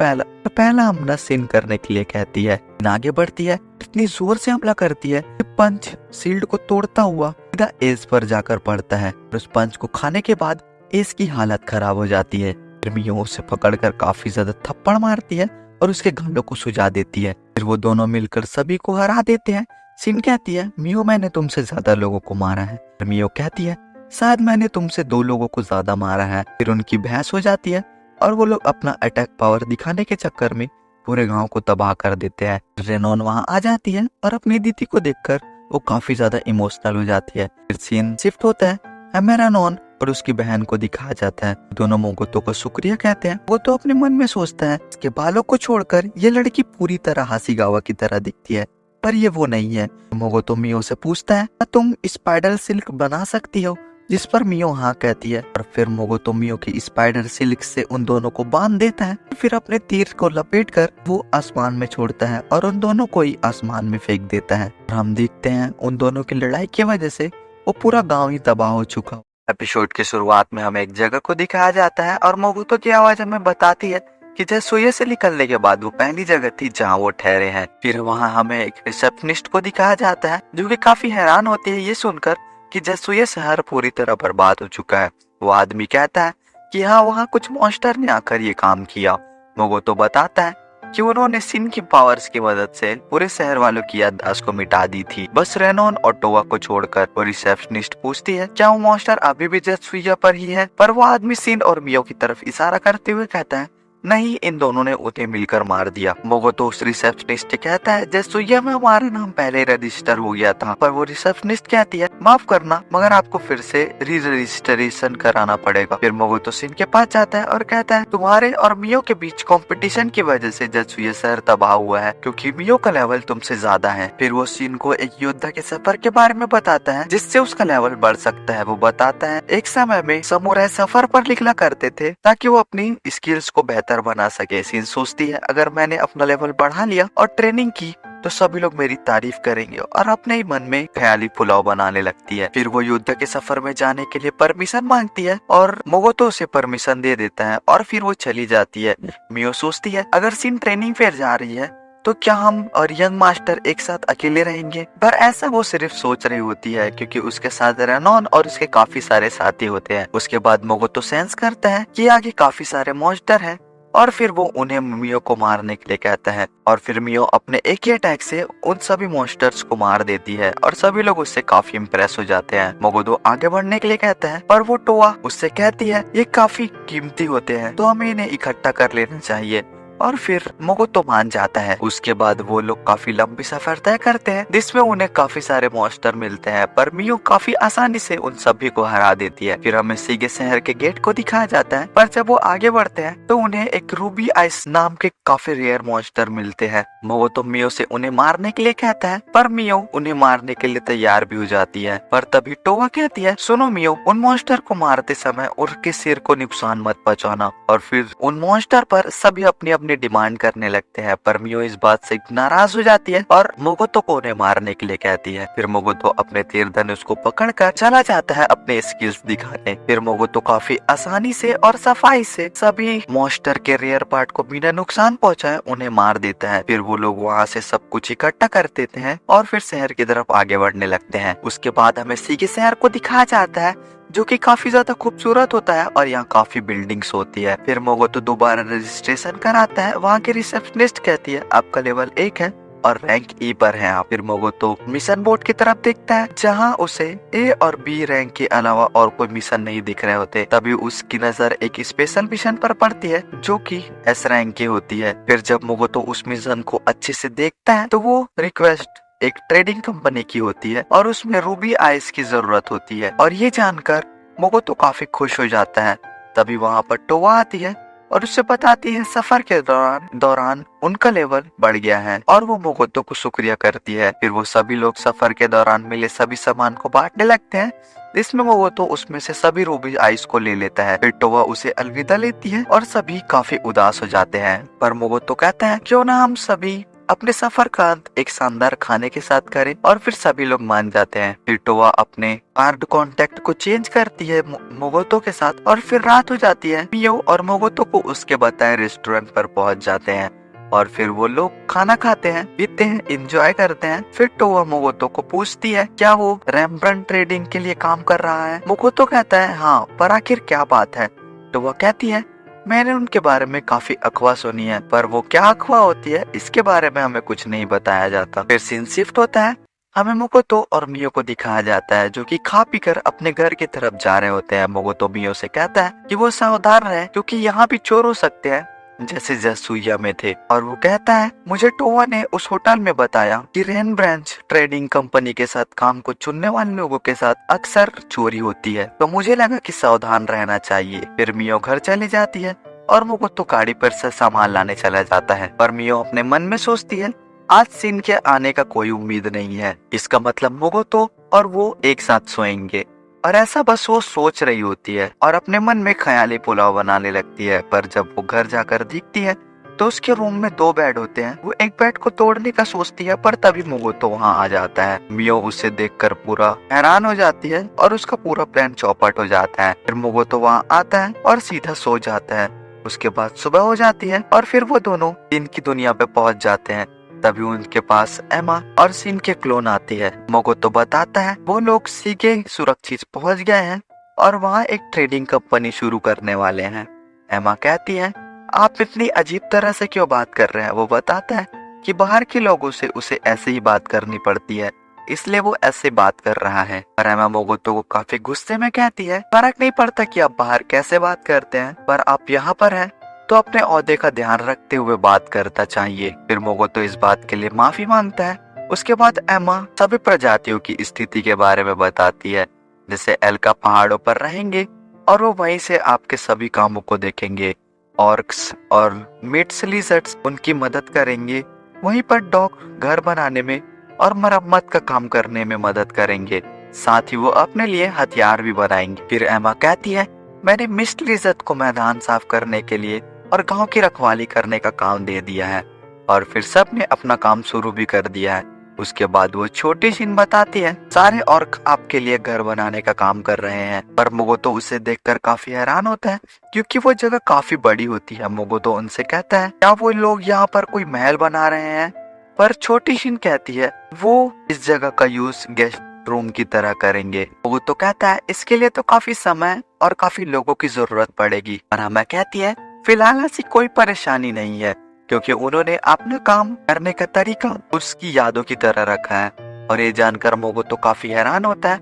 पहला हमला सिन करने के लिए कहती है। आगे बढ़ती है, इतनी जोर से हमला करती है कि पंच शील्ड को तोड़ता हुआ सीधा एस पर जाकर पड़ता है। और उस पंच को खाने के बाद एस की हालत खराब हो जाती है। फिर मियो उसे पकड़कर काफी ज्यादा थप्पड़ मारती है और उसके घावों को सुझा देती है। फिर वो दोनों मिलकर सभी को हरा देते हैं। सिन कहती है मियो मैंने तुमसे ज्यादा लोगों को मारा है। मियो कहती है शायद मैंने तुमसे 2 लोगों को ज्यादा मारा है। फिर उनकी बहस हो जाती है और वो लोग अपना अटैक पावर दिखाने के चक्कर में पूरे गांव को तबाह कर देते हैं। रेनॉन वहां आ जाती है और अपनी दीदी को देखकर वो काफी ज्यादा इमोशनल हो जाती है। फिर सीन शिफ्ट होता है, हमें रेनॉन और उसकी बहन को दिखाया जाता है। दोनों मोगोतो को शुक्रिया कहते हैं। वो तो अपने मन में सोचता है इसके बालों को छोड़कर ये लड़की पूरी तरह हासीगावा की तरह दिखती है, पर ये वो नहीं है। मोगोतो मियो से पूछता है तुम स्पाइडर सिल्क बना सकती हो, जिस पर मियो हाँ कहती है। और फिर मोगोतो मियो की स्पाइडर सिल्क से उन दोनों को बांध देता है। फिर अपने तीर को लपेटकर वो आसमान में छोड़ता है और उन दोनों को ही आसमान में फेंक देता है। और हम देखते हैं उन दोनों की लड़ाई की वजह से वो पूरा गांव ही तबाह हो चुका। एपिसोड की शुरुआत में हमें एक जगह को दिखाया जाता है और मोगोतो की आवाज हमें बताती है कि ज़ेत्सुया से निकलने के बाद वो पहली जगह थी जहाँ वो ठहरे हैं। फिर वहाँ हमें एक रिसेप्शनिस्ट को दिखाया जाता है जो कि काफी हैरान होती है ये सुनकर कि ज़ेत्सुया शहर पूरी तरह बर्बाद हो चुका है। वो आदमी कहता है कि हाँ वहाँ कुछ मॉन्स्टर ने आकर ये काम किया। मोगोतो बताता है कि उन्होंने सिन की पावर्स की मदद से पूरे शहर वालों की याददाश्त को मिटा दी थी, बस रेनॉन और टोवा को छोड़कर। वो रिसेप्शनिस्ट पूछती है क्या वो मॉन्स्टर अभी भी ज़ेत्सुया पर ही है, पर वो आदमी सिन और मियो की तरफ इशारा करते हुए कहता है नहीं, इन दोनों ने उन्हें मिलकर मार दिया। मोगोतो उस रिसेप्शनिस्ट से कहता है ज़ेत्सुया में हमारा नाम पहले रजिस्टर हो गया था। पर वो रिसेप्शनिस्ट कहती है माफ करना मगर आपको फिर से री रजिस्ट्रेशन कराना पड़ेगा। फिर मोगोतो सिन के पास जाता है और कहता है तुम्हारे और मियो के बीच कंपटीशन की वजह से ज़ेत्सुया शहर तबाह हुआ है क्योंकि मियो का लेवल तुमसे ज्यादा है। फिर वो सिन को एक योद्धा के सफर के बारे में बताता है जिससे उसका लेवल बढ़ सकता है। वो बताता है एक समय में समुराई सफर पर लिखना करते थे ताकि वो अपनी स्किल्स को बेहतर बना सके। सिन सोचती है अगर मैंने अपना लेवल बढ़ा लिया और ट्रेनिंग की तो सभी लोग मेरी तारीफ करेंगे और अपने ही मन में ख्याली पुलाव बनाने लगती है। फिर वो युद्ध के सफर में जाने के लिए परमिशन मांगती है और मोगोतो उसे परमिशन दे देता है और फिर वो चली जाती है। मियो सोचती है अगर सिन ट्रेनिंग फेर जा रही है तो क्या हम और यंग मास्टर एक साथ अकेले रहेंगे, पर ऐसा वो सिर्फ सोच रही होती है क्योंकि उसके साथ रेनॉन और उसके काफी सारे साथी होते हैं। उसके बाद मोगोतो सेंस करता है कि आगे काफी सारे मॉन्स्टर हैं और फिर वो उन्हें मियो को मारने के लिए कहता है। और फिर मियो अपने एक ही अटैक से उन सभी मॉन्स्टर्स को मार देती है और सभी लोग उससे काफी इम्प्रेस हो जाते हैं। मोगोतो आगे बढ़ने के लिए कहता है पर वो टोवा उससे कहती है ये काफी कीमती होते हैं तो हमें इन्हें इकट्ठा कर लेना चाहिए। और फिर मोगोतो मान जाता है। उसके बाद वो लोग काफी लंबी सफर तय करते हैं जिसमें उन्हें काफी सारे मॉन्स्टर मिलते हैं, पर मियो काफी आसानी से उन सभी को हरा देती है। फिर हमें सीगे शहर के गेट को दिखाया जाता है, पर जब वो आगे बढ़ते हैं तो उन्हें एक रूबी आइस नाम के काफी रेयर मॉन्स्टर मिलते हैं। मोगोतो मियो से उन्हें मारने के लिए कहता है, पर मियो उन्हें मारने के लिए तैयार भी हो जाती है। पर तभी टोवा कहती है सुनो मियो, उन मॉन्स्टर को मारते समय उनके सिर को नुकसान मत पहुंचाना। और फिर उन मॉन्स्टर पर सभी अपनी अपनी डिमांड करने लगते हैं, पर मियो इस बात से नाराज हो जाती है और मोगोतो को उन्हें मारने के लिए कहती है। फिर मोगोतो अपने तीर धनुष को पकड़कर चला जाता है अपने स्किल्स दिखाने। फिर मोगोतो काफी आसानी से और सफाई से सभी मॉन्स्टर के रेयर पार्ट को बिना नुकसान पहुंचाए उन्हें मार देता है। फिर वो लोग वहाँ से सब कुछ इकट्ठा कर देते हैं और फिर शहर की तरफ आगे बढ़ने लगते हैं। उसके बाद हमें सीगे शहर को दिखाया जाता है जो कि काफी ज्यादा खूबसूरत होता है और यहाँ काफी बिल्डिंग्स होती है। फिर मोगोतो दोबारा रजिस्ट्रेशन कराता है। वहाँ की रिसेप्शनिस्ट कहती है आपका लेवल 1 है और रैंक E पर है आप। फिर मोगोतो मिशन बोर्ड की तरफ देखता है जहाँ उसे A और B रैंक के अलावा और कोई मिशन नहीं दिख रहे होते। तभी उसकी नजर एक स्पेशल मिशन पर पड़ती है जो कि S रैंक की होती है। फिर जब मोगोतो उस मिशन को अच्छे से देखता है तो वो रिक्वेस्ट एक ट्रेडिंग कंपनी की होती है और उसमें रूबी आइस की जरूरत होती है और ये जानकर मोगोतो काफी खुश हो जाता है। तभी वहाँ पर टोवा आती है और उससे बताती है सफर के दौरान उनका लेवल बढ़ गया है और वो मोगोतो को शुक्रिया करती है। फिर वो सभी लोग सफर के दौरान मिले सभी सामान को बांटने लगते हैं। इसमें मोगोतो उसमें से सभी रूबी आइस को ले लेता है। फिर टोवा उसे अलविदा लेती है और सभी काफी उदास हो जाते हैं, पर मोगोतो कहता है क्यों ना हम सभी अपने सफर का अंत एक शानदार खाने के साथ करें और फिर सभी लोग मान जाते हैं। फिर टोवा अपने कार्ड कांटेक्ट को चेंज करती है मोगोतो के साथ और फिर रात हो जाती है। मियो और मोगोतो को उसके बताए रेस्टोरेंट पर पहुंच जाते हैं और फिर वो लोग खाना खाते हैं, पीते हैं, एंजॉय करते हैं। फिर टोवा मोगोतो को पूछती है क्या वो रेम्ब्रांड ट्रेडिंग के लिए काम कर रहा है। मोगोतो कहता है हाँ, पर आखिर क्या बात है। टोवा कहती है मैंने उनके बारे में काफी अफवाह सुनी है, पर वो क्या अफवाह होती है इसके बारे में हमें कुछ नहीं बताया जाता। फिर सीन शिफ्ट होता है। हमें मोगोतो और मियो को दिखाया जाता है जो कि खा पी कर अपने घर की तरफ जा रहे होते हैं। मोगोतो मियो से कहता है कि वो सावधान रहे क्योंकि यहाँ भी चोर हो सकते हैं जैसे जसूया में थे। और वो कहता है मुझे टोवा ने उस होटल में बताया कि रेन ब्रांच ट्रेडिंग कंपनी के साथ काम को चुनने वाले लोगों के साथ अक्सर चोरी होती है, तो मुझे लगा कि सावधान रहना चाहिए। फिर मियो घर चली जाती है और मोगोतो गाड़ी पर से सामान लाने चला जाता है, पर मियो अपने मन में सोचती है आज सीन के आने का कोई उम्मीद नहीं है, इसका मतलब मोगोतो और वो एक साथ सोएंगे। और ऐसा बस वो सोच रही होती है और अपने मन में ख्याली पुलाव बनाने लगती है। पर जब वो घर जाकर देखती है तो उसके रूम में 2 बेड होते हैं। वो एक बेड को तोड़ने का सोचती है, पर तभी मोगोतो वहाँ आ जाता है। मियो उसे देखकर पूरा हैरान हो जाती है और उसका पूरा प्लान चौपट हो जाता है। फिर मोगोतो वहाँ आता है और सीधा सो जाता है। उसके बाद सुबह हो जाती है और फिर वो दोनों दिन की दुनिया पे पहुंच जाते हैं। तभी उनके पास एमा और सिन के क्लोन आती है। मोगोतो बताता है वो लोग सीगे सुरक्षित पहुंच गए हैं और वहाँ एक ट्रेडिंग कंपनी शुरू करने वाले हैं। एमा कहती है आप इतनी अजीब तरह से क्यों बात कर रहे हैं। वो बताता है कि बाहर के लोगों से उसे ऐसे ही बात करनी पड़ती है, इसलिए वो ऐसे बात कर रहा है। पर एमा मोगोतो को काफी गुस्से में कहती है फर्क नहीं पड़ता कि आप बाहर कैसे बात करते हैं, पर आप यहाँ पर हैं तो अपने ओहदे का ध्यान रखते हुए बात करता चाहिए। फिर मोगोतो इस बात के लिए माफी मांगता है। उसके बाद एमा सभी प्रजातियों की स्थिति के बारे में बताती है, जैसे एल्का पहाड़ों पर रहेंगे और वो वहीं से आपके सभी कामों को देखेंगे। ऑर्क्स और मिड्स लिजर्ड्स उनकी मदद करेंगे। वहीं पर डॉग घर बनाने में और मरम्मत का काम करने में मदद करेंगे, साथ ही वो अपने लिए हथियार भी बनाएंगे। फिर एमा कहती है मैंने मिस्ट लिजर्ड को मैदान साफ करने के लिए और गांव की रखवाली करने का काम दे दिया है और फिर सब ने अपना काम शुरू भी कर दिया है। उसके बाद वो छोटी सीन बताती है सारे ऑर्क आपके लिए घर बनाने का काम कर रहे हैं। पर मोगोतो उसे देखकर काफी हैरान होता है क्योंकि वो जगह काफी बड़ी होती है। मोगोतो उनसे कहता है क्या वो लोग यहाँ पर कोई महल बना रहे हैं, पर छोटी सीन कहती है वो इस जगह का यूज गेस्ट रूम की तरह करेंगे। मोगोतो कहता है इसके लिए तो काफी समय और काफी लोगों की जरूरत पड़ेगी। पर हमें कहती है फिलहाल ऐसी कोई परेशानी नहीं है क्योंकि उन्होंने अपना काम करने का तरीका उसकी यादों की तरह रखा है। और ये जानकर मोगोतो काफी हैरान होता है,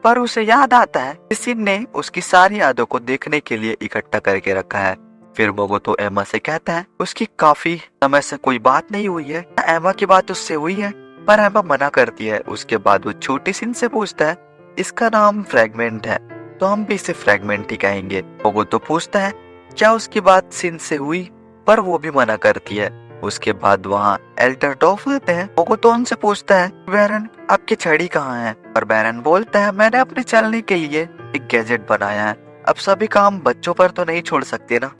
पर उसे याद आता है किसी ने उसकी सारी यादों को देखने के लिए इकट्ठा करके रखा है। फिर मोगोतो एमा से कहता है उसकी काफी समय से कोई बात नहीं हुई है, एमा की बात उससे हुई है, पर एमा मना करती है। उसके बाद वो छोटी सिन से पूछता है इसका नाम फ्रैगमेंट है तो हम भी इसे फ्रैगमेंट ही कहेंगे। मोगोतो पूछता है क्या उसकी बात सिन से हुई, पर वो भी मना करती है। उसके बाद वहाँ एल्डर डॉफ आते हैं। मोगोतो उनसे पूछता है बैरन आपकी छड़ी कहाँ है, पर बैरन बोलता है मैंने अपने चलने के लिए एक गैजेट बनाया है, अब सभी काम बच्चों पर तो नहीं छोड़ सकते ना।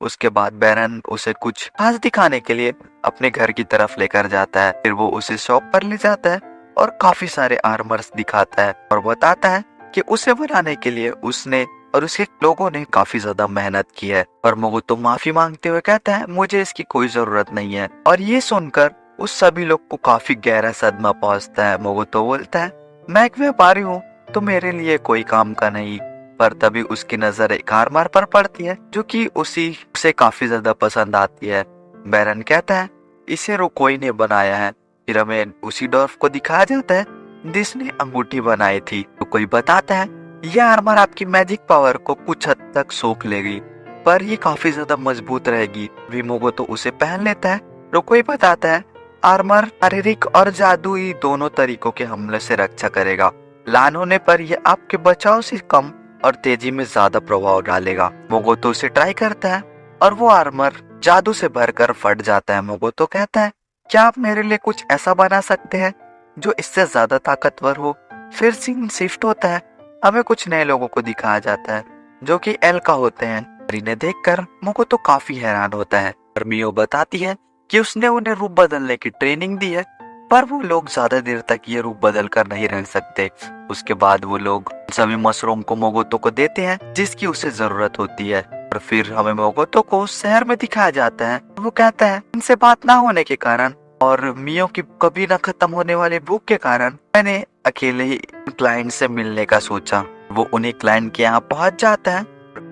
उसके बाद बैरन उसे कुछ खास दिखाने के लिए अपने घर की तरफ लेकर जाता है। फिर वो उसे शॉप पर ले जाता है और काफी सारे आर्मर्स दिखाता है और बताता है कि उसे बनाने के लिए उसने और उसके लोगों ने काफी ज्यादा मेहनत की है। पर मोगोतो माफी मांगते हुए कहता है मुझे इसकी कोई जरूरत नहीं है। और ये सुनकर उस सभी लोग को काफी गहरा सदमा पहुंचता है। मोगोतो बोलता है मैं एक व्यापारी हूँ तो मेरे लिए कोई काम का नहीं। पर तभी उसकी नजर एक आर्मर पर पड़ती है जो कि उसे काफी ज्यादा पसंद आती है। बैरन कहता है इसे कोई ने बनाया है। फिर हमें उसी डॉर्फ को दिखाया जाता है जिसने अंगूठी बनाई थी। तो कोई बताता है यह आर्मर आपकी मैजिक पावर को कुछ हद तक सोख लेगी पर ये काफी ज्यादा मजबूत रहेगी। विमोगो तो उसे पहन लेता है। रोकोई बताता है आर्मर शारीरिक और जादुई दोनों तरीकों के हमले से रक्षा करेगा। लान होने पर यह आपके बचाव से कम और तेजी में ज्यादा प्रभाव डालेगा। मोगोतो उसे ट्राई करता है और वो आर्मर जादू से भरकर फट जाता है। मोगोतो कहता है क्या आप मेरे लिए कुछ ऐसा बना सकते हैं जो इससे ज्यादा ताकतवर हो। फिर सीन शिफ्ट होता है। हमें कुछ नए लोगों को दिखाया जाता है जो कि एल का होते हैं। इन्हें देखकर मोगोतो काफी हैरान होता है। और मियो बताती है कि उसने उन्हें रूप बदलने की ट्रेनिंग दी है पर वो लोग ज्यादा देर तक ये रूप बदल कर नहीं रह सकते। उसके बाद वो लोग सभी मशरूम को मोगोतो को देते हैं जिसकी उसे जरूरत होती है। और फिर हमें मोगोतो को उस शहर में दिखाया जाता है। वो कहता है इनसे बात ना होने के कारण और मियो की कभी न खत्म होने वाली भूख के कारण मैंने अकेले ही क्लाइंट से मिलने का सोचा। वो उन्हीं क्लाइंट के यहाँ पहुंच जाता है।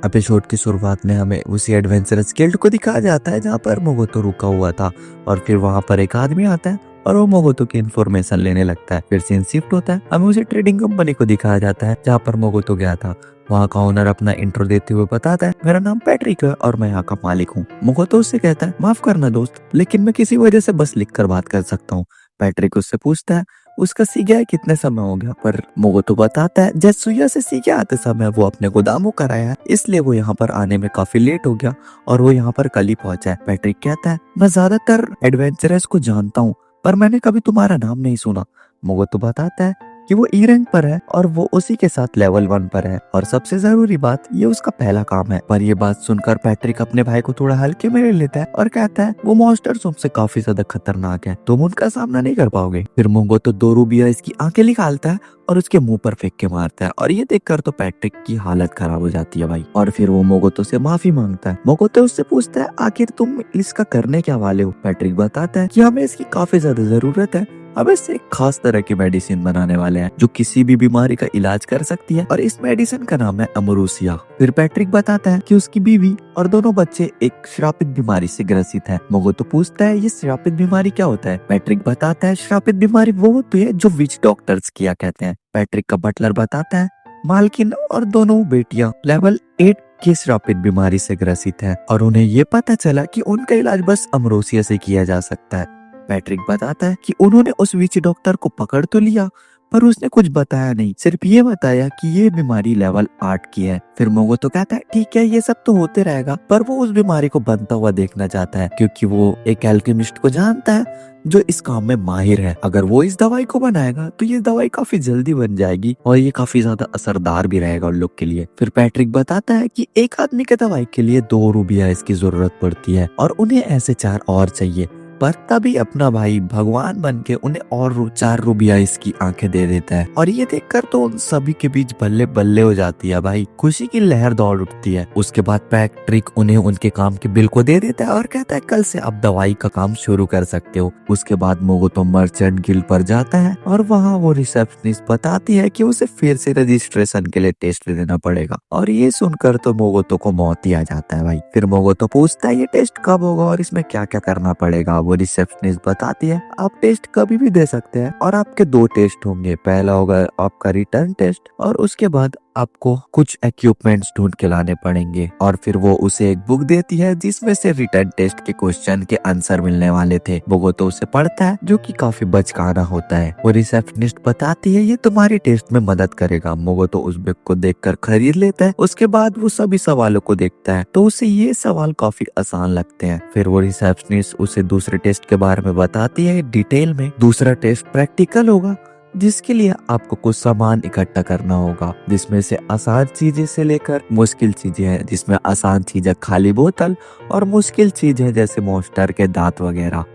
एपिसोड की शुरुआत में हमें उसी एडवेंचरस गिल्ड को दिखाया जाता है जहाँ पर मोगोतो रुका हुआ था। और फिर वहाँ पर एक आदमी आता है और वो मोगोतो की इन्फॉर्मेशन लेने लगता है। फिर सीन शिफ्ट होता है। हमें उसी ट्रेडिंग कंपनी को दिखाया जाता है जहाँ पर मोगोतो गया था। वहाँ का ओनर अपना इंट्रो देते हुए बताता है मेरा नाम पैट्रिक है और मैं यहाँ का मालिक हूँ। मोगोतो उससे कहता है माफ करना दोस्त लेकिन मैं किसी वजह से बस लिख कर बात कर सकता हूँ। पैट्रिक उससे पूछता है उसका सीखा कितने समय हो गया। पर मोगोतो बताता है जेत्सुया से सीखे आते समय वो अपने गोदामों कर आया है इसलिए वो यहाँ पर आने में काफी लेट हो गया और वो यहाँ पर कल ही पहुंचा है। पैट्रिक कहता है मैं ज्यादातर एडवेंचरर्स को जानता हूँ पर मैंने कभी तुम्हारा नाम नहीं सुना। मोगोतो बताता है कि वो ई रैंक पर है और वो उसी के साथ लेवल 1 पर है और सबसे जरूरी बात ये उसका पहला काम है। पर ये बात सुनकर पैट्रिक अपने भाई को थोड़ा हल्के में ले लेता है और कहता है वो मॉन्स्टर्स तुमसे काफी ज्यादा खतरनाक है तुम उनका सामना नहीं कर पाओगे। फिर मोगोतो 2 रूबिया इसकी आंखें निकालता है और उसके मुंह पर फेंक के मारता है और ये देखकर तो पैट्रिक की हालत खराब हो जाती है भाई। और फिर वो मोगोतो से माफी मांगता है। मोगोतो उससे पूछता है आखिर तुम इसका करने क्या वाले हो। पैट्रिक बताता है कि हमें इसकी काफी ज्यादा जरूरत है। अब इससे एक खास तरह की मेडिसिन बनाने वाले हैं जो किसी भी बीमारी का इलाज कर सकती है और इस मेडिसिन का नाम है अमरूसिया। फिर पैट्रिक बताता है कि उसकी बीवी और दोनों बच्चे एक श्रापित बीमारी से ग्रसित है। मोगोतो पूछता है ये श्रापित बीमारी क्या होता है। पैट्रिक बताता है श्रापित बीमारी वो होती है जो विच डॉक्टर्स किया कहते हैं। पैट्रिक का बटलर बताता है मालकिन और दोनों बेटियां लेवल 8 की श्रापित बीमारी से ग्रसित है और उन्हें ये पता चला कि उनका इलाज बस अमरोसिया से किया जा सकता है। पैट्रिक बताता है कि उन्होंने उस विच डॉक्टर को पकड़ तो लिया पर उसने कुछ बताया नहीं, सिर्फ ये बताया कि ये बीमारी लेवल 8 की है। फिर मोगोतो कहता है ठीक है ये सब तो होते रहेगा पर वो उस बीमारी को बनता हुआ देखना चाहता है क्योंकि वो एक एल्केमिस्ट को जानता है जो इस काम में माहिर है। अगर वो इस दवाई को बनाएगा तो ये दवाई काफी जल्दी बन जाएगी और ये काफी ज्यादा असरदार भी रहेगा उन लोग के लिए। फिर पैट्रिक बताता है कि एक आदमी के दवाई के लिए 2 रूबिया इसकी जरूरत पड़ती है और उन्हें ऐसे 4 और चाहिए। पर तभी अपना भाई भगवान बन के उन्हें और 4 रूबिया इसकी आंखें दे देता है और ये देखकर तो उन सभी के बीच बल्ले बल्ले हो जाती है भाई, खुशी की लहर दौड़ उठती है। उसके बाद पैट्रिक उन्हें उनके काम के बिल को दे देता है और कहता है कल से आप दवाई का काम शुरू कर सकते हो। उसके बाद मोगोतो मर्चेंट गिल्ड पर जाता है और वहाँ वो रिसेप्शनिस्ट बताती है कि उसे फिर से रजिस्ट्रेशन के लिए टेस्ट देना पड़ेगा और ये सुनकर तो मोगोतो को मौत ही आ जाता है भाई। फिर मोगोतो पूछता है ये टेस्ट कब होगा और इसमें क्या क्या करना पड़ेगा। वो रिसेप्शनिस्ट बताती है आप टेस्ट कभी भी दे सकते हैं और आपके 2 टेस्ट होंगे, पहला होगा आपका रिटर्न टेस्ट और उसके बाद आपको कुछ इक्विपमेंट्स ढूंढ के लाने पड़ेंगे। और फिर वो उसे एक बुक देती है जिसमें से रिटर्न टेस्ट के क्वेश्चन के आंसर मिलने वाले थे। वो तो उसे पढ़ता है जो कि काफी बचकाना होता है। वो रिसेप्शनिस्ट बताती है ये तुम्हारी टेस्ट में मदद करेगा। मोगो तो उस बुक को देखकर खरीद लेता है। उसके बाद वो सभी सवालों को देखता है तो उसे ये सवाल काफी आसान लगते हैं। फिर वो रिसेप्शनिस्ट उसे दूसरे टेस्ट के बारे में बताती है डिटेल में। दूसरा टेस्ट प्रैक्टिकल होगा जिसके लिए आपको कुछ सामान इकट्ठा करना होगा, जिसमें से आसान चीजें से लेकर मुश्किल चीजें हैं, जिसमें आसान चीजें खाली बोतल और मुश्किल चीजें जैसे मॉन्स्टर के दांत वगैरह।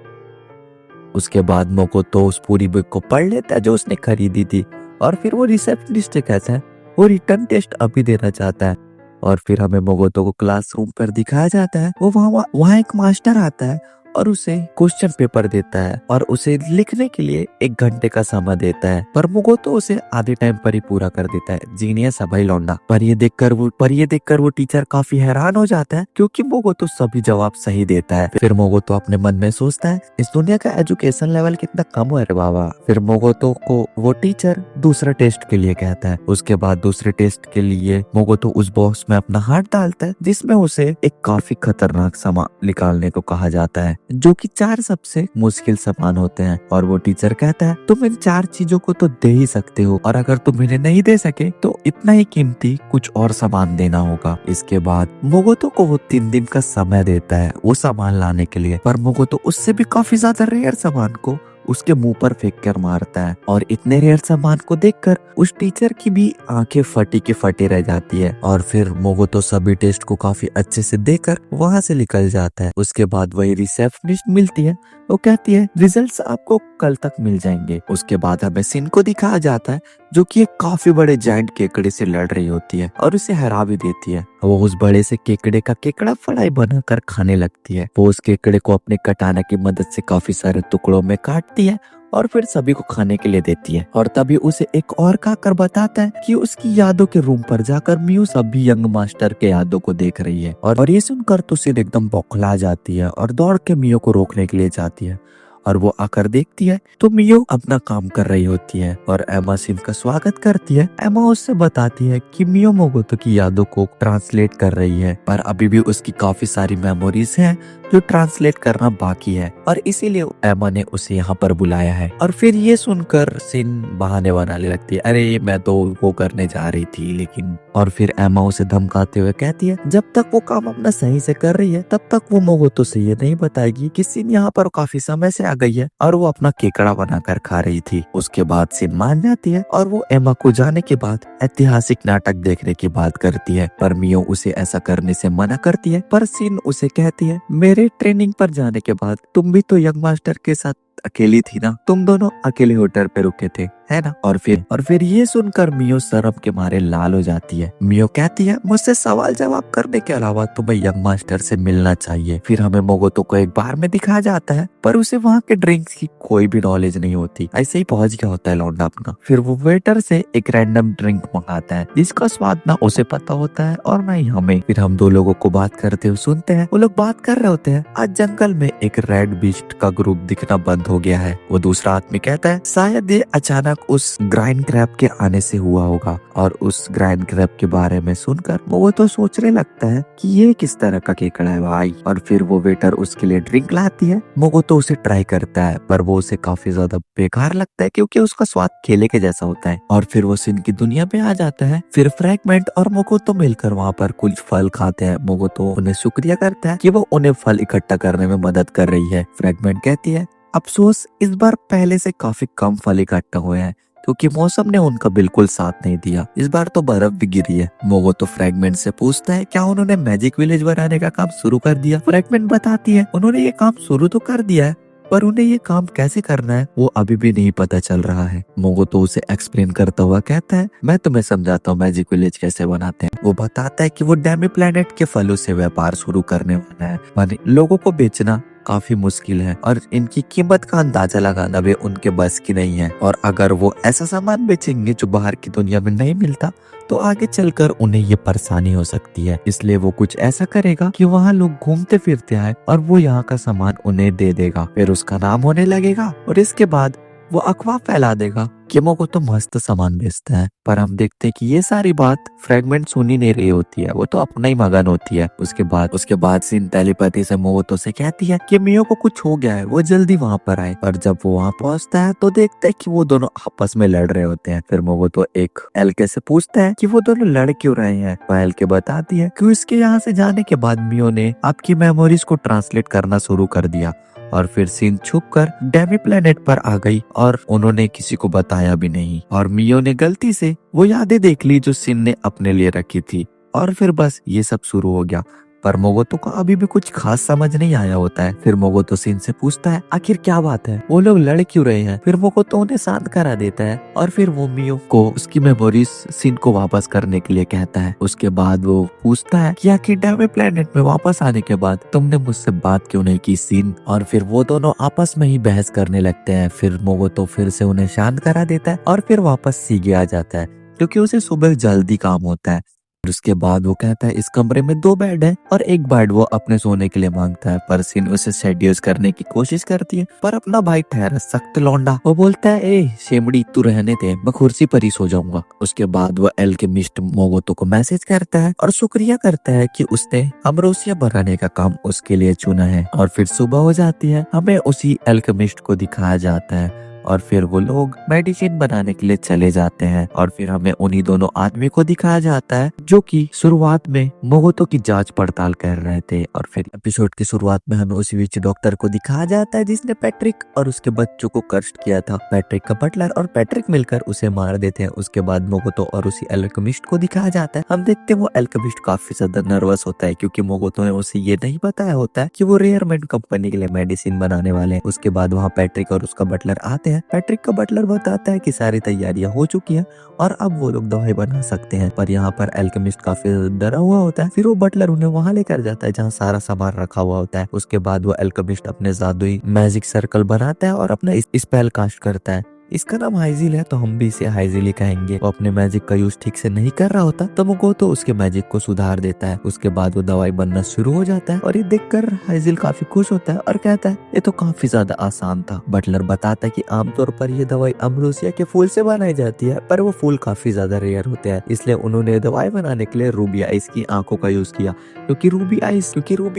उसके बाद मोको तो उस पूरी बुक को पढ़ लेता है जो उसने खरीदी थी, और फिर वो रिसेप्शनिस्ट से कहता है वो रिटर्न टेस्ट अभी देना चाहता है। और फिर हमें मोगोतो को क्लासरूम पर दिखाया जाता है। वो वहाँ एक मास्टर आता है और उसे क्वेश्चन पेपर देता है और उसे लिखने के लिए 1 घंटे का समय देता है, पर मोगोतो उसे आधे टाइम पर ही पूरा कर देता है। जीनियस है भाई लौंडा। पर ये देखकर वो टीचर काफी हैरान हो जाता है क्योंकि मोगोतो सभी जवाब सही देता है। फिर मोगोतो अपने मन में सोचता है इस दुनिया का एजुकेशन लेवल कितना कम है रे बाबा। फिर मोगोतो को वो टीचर दूसरा टेस्ट के लिए कहता है। उसके बाद दूसरे टेस्ट के लिए मोगोतो उस बॉक्स में अपना हाथ डालता है जिसमें उसे एक काफी खतरनाक सामान निकालने को कहा जाता है, जो कि 4 सबसे मुश्किल सामान होते हैं। और वो टीचर कहता है तुम इन 4 चीजों को तो दे ही सकते हो, और अगर तुम इन्हें नहीं दे सके तो इतना ही कीमती कुछ और सामान देना होगा। इसके बाद मोगोतो को वो 3 दिन का समय देता है वो सामान लाने के लिए, पर मोगोतो उससे भी काफी ज्यादा रेयर सामान को उसके मुंह पर फेंक कर मारता है। और इतने रेयर सामान को देखकर उस टीचर की भी आंखें फटी के फटी रह जाती है। और फिर मोगोतो सभी टेस्ट को काफी अच्छे से देकर वहां से निकल जाता है। उसके बाद वही रिसेप्शनिस्ट मिलती है। वो कहती है रिजल्ट्स आपको कल तक मिल जाएंगे। उसके बाद हमें सिन को दिखाया जाता है जो कि एक काफी बड़े जायंट केकड़े से लड़ रही होती है और उसे हरा भी देती है। वो उस बड़े से केकड़े का केकड़ा फ्राई बनाकर खाने लगती है। वो उस केकड़े को अपने कटाना की मदद से काफी सारे टुकड़ों में काटती है और फिर सभी को खाने के लिए देती है। और तभी उसे एक और काकर बताता है कि उसकी यादों के रूम पर जाकर मियो सभी यंग मास्टर के यादों को देख रही है। और ये सुनकर तो सिन एकदम बौखला जाती है और दौड़ के मियो को रोकने के लिए जाती है। और वो आकर देखती है तो मियो अपना काम कर रही होती है और एमा सिन का स्वागत करती है। एमा उससे बताती है कि मियो मोगोतो की यादों को ट्रांसलेट कर रही है, पर अभी भी उसकी काफी सारी मेमोरीज हैं जो ट्रांसलेट करना बाकी है, और इसीलिए एमा ने उसे यहाँ पर बुलाया है। और फिर ये सुनकर सिन बहाने बनाने लगती है, अरे मैं तो वो करने जा रही थी लेकिन। और फिर एमा उसे धमकाते हुए कहती है जब तक वो काम अपना सही से कर रही है तब तक वो मोगोतो से ये नहीं बताएगी कि सिन यहाँ पर काफी समय से आ गई है और वो अपना केकड़ा बनाकर खा रही थी। उसके बाद सिन मान जाती है और वो एमा को जाने के बाद ऐतिहासिक नाटक देखने की बात करती है, पर मियो उसे ऐसा करने से मना करती है। पर सिन उसे कहती है मेरे ट्रेनिंग पर जाने के बाद तुम भी तो यंग मास्टर के साथ अकेली थी ना, तुम दोनों अकेले होटल पे रुके थे है ना। और फिर ये सुनकर मियो शर्म के मारे लाल हो जाती है। मियो कहती है मुझसे सवाल जवाब करने के अलावा तुम्हें यंग मास्टर से मिलना चाहिए। फिर हमें मोगोतो को एक बार में दिखाया जाता है, पर उसे वहाँ के ड्रिंक्स की कोई भी नॉलेज नहीं होती, ऐसे ही पहुंच गया होता है लौंडा अपना। फिर वो वेटर से एक रैंडम ड्रिंक मंगाता है जिसका स्वाद ना उसे पता होता है और ना ही हमें। फिर हम 2 लोगों को बात करते हुए सुनते हैं। वो लोग बात कर रहे होते हैं आज जंगल में एक रेड बीस्ट का ग्रुप दिखना बंद हो गया है। वो दूसरा आदमी कहता है शायद ये अचानक उस ग्राइंड क्रैब के आने से हुआ होगा। और उस ग्राइंड क्रैब के बारे में सुनकर वो तो सोचने लगता है कि ये किस तरह का केकड़ा है भाई। और फिर वो वेटर उसके लिए ड्रिंक लाती है। मोगो तो उसे ट्राई करता है पर वो उसे काफी ज्यादा बेकार लगता है क्योंकि उसका स्वाद केले के जैसा होता है। और फिर वो सिन की दुनिया में आ जाता है। फिर फ्रैगमेंट और मोगो तो मिलकर वहाँ पर कुछ फल खाते हैं। मोगो तो उन्हें शुक्रिया करता है कि वो उन्हें फल इकट्ठा करने में मदद कर रही है। फ्रैगमेंट कहती है अफसोस इस बार पहले से काफी कम फल इकट्ठा हुए हैं क्योंकि मौसम ने उनका बिल्कुल साथ नहीं दिया। इस बार तो बर्फ भी गिरी है। मोगो तो फ्रैगमेंट से पूछता है क्या उन्होंने मैजिक विलेज बनाने का काम शुरू कर दिया। फ्रैगमेंट बताती है उन्होंने ये काम शुरू तो कर दिया है पर उन्हें ये काम कैसे करना है वो अभी भी नहीं पता चल रहा है। मोगो तो उसे एक्सप्लेन करता हुआ कहता है मैं तुम्हें समझाता हूँ मैजिक विलेज कैसे बनाते हैं। वो बताता है कि वो डेमी प्लेनेट के फलों से व्यापार शुरू करने वाला है। माने लोगों को बेचना काफी मुश्किल है और इनकी कीमत का अंदाजा लगाना भी उनके बस की नहीं है। और अगर वो ऐसा सामान बेचेंगे जो बाहर की दुनिया में नहीं मिलता तो आगे चलकर उन्हें ये परेशानी हो सकती है। इसलिए वो कुछ ऐसा करेगा कि वहाँ लोग घूमते फिरते आए और वो यहाँ का सामान उन्हें दे देगा। फिर उसका नाम होने लगेगा और इसके बाद वो अफवाह फैला देगा कि मोगो तो मस्त सामान बेचता है। पर हम देखते हैं कि ये सारी बात फ्रैगमेंट सुन ही नहीं रही होती है, वो तो अपना ही मगन होती है। उसके बाद सिन टेलीपैथी से मोगोतो से कहती है कि मियो को कुछ हो गया है वो जल्दी वहाँ पर आए। और जब वो वहाँ पहुँचता है तो देखते है कि वो दोनों आपस में लड़ रहे होते हैं। फिर मोगोतो एक एलके से पूछता है कि वो दोनों लड़ क्यों रहे हैं। वह एलके बताती है कि उसके यहाँ से जाने के बाद मियो ने आपकी मेमोरीज को ट्रांसलेट करना शुरू कर दिया और फिर सिन छुप कर डेमी प्लेनेट पर आ गई और उन्होंने किसी को बताया भी नहीं। और मियो ने गलती से वो यादें देख ली जो सिन ने अपने लिए रखी थी और फिर बस ये सब शुरू हो गया। पर मोगोतो को अभी भी कुछ खास समझ नहीं आया होता है। फिर मोगोतो सिन से पूछता है आखिर क्या बात है, वो लोग लड़ क्यों रहे हैं। फिर मोगोतो उन्हें शांत करा देता है और फिर वो मियो को उसकी मेमोरीज सिन को वापस करने के लिए कहता है। उसके बाद वो पूछता है कि आखिर डेमी प्लेनेट में वापस आने के बाद तुमने मुझसे बात क्यों नहीं की सिन। और फिर वो दोनों आपस में ही बहस करने लगते हैं। फिर मोगोतो फिर से उन्हें शांत करा देता है और फिर वापस सीगे आ जाता है क्योंकि उसे सुबह जल्दी काम होता है। और उसके बाद वो कहता है इस कमरे में 2 बेड है और एक बेड वो अपने सोने के लिए मांगता है। पर सिन उसे सेड्यूस करने की कोशिश करती है पर अपना भाई ठहरा सख्त लौंडा वो बोलता है ए शेमड़ी तू रहने दे, मैं कुर्सी पर ही सो जाऊंगा। उसके बाद वो एल्केमिस्ट मोगोतो को मैसेज करता है और शुक्रिया करता है कि उसने अमरोसिया बनाने का काम उसके लिए चुना है। और फिर सुबह हो जाती है, हमें उसी एल्केमिस्ट को दिखाया जाता है और फिर वो लोग मेडिसिन बनाने के लिए चले जाते हैं। और फिर हमें उन्हीं दोनों आदमी को दिखाया जाता है जो कि शुरुआत में मोगोतो की जांच पड़ताल कर रहे थे। और फिर एपिसोड की शुरुआत में हमें उसी विच डॉक्टर को दिखाया जाता है जिसने पैट्रिक और उसके बच्चों को कष्ट किया था। पैट्रिक का बटलर और पैट्रिक मिलकर उसे मार देते हैं। उसके बाद मोगोतो और उसी एल्केमिस्ट को दिखाया जाता है। हम देखते हैं वो एल्केमिस्ट काफी ज्यादा नर्वस होता है क्योंकि मोगोतो ने उसे ये नहीं बताया होता है कि वो रेयरमेंट कंपनी के लिए मेडिसिन बनाने वाले हैं। उसके बाद वहाँ पैट्रिक और उसका बटलर आते हैं। पैट्रिक का बटलर बताता है कि सारी तैयारियां हो चुकी हैं और अब वो लोग दवाई बना सकते हैं। पर यहाँ पर एल्केमिस्ट काफी डरा हुआ होता है। फिर वो बटलर उन्हें वहां लेकर जाता है जहाँ सारा सामान रखा हुआ होता है। उसके बाद वो एल्केमिस्ट अपने जादुई मैजिक सर्कल बनाता है और अपना स्पेल कास्ट करता है। इसका नाम हाइजिल है तो हम भी इसे हाइजिल ही कहेंगे। वो अपने मैजिक का यूज ठीक से नहीं कर रहा होता तो मोगोतो उसके मैजिक को सुधार देता है। उसके बाद वो दवाई बनना शुरू हो जाता है और ये देखकर हाइजिल काफी खुश होता है और कहता है ये तो काफी ज्यादा आसान था। बटलर बताता है कि आमतौर पर ये दवाई अमरोसिया के फूल से बनाई जाती है पर वो फूल काफी ज्यादा रेयर होते हैं, इसलिए उन्होंने दवाई बनाने के लिए रूबी आइस की आंखों का यूज किया क्योंकि रूबी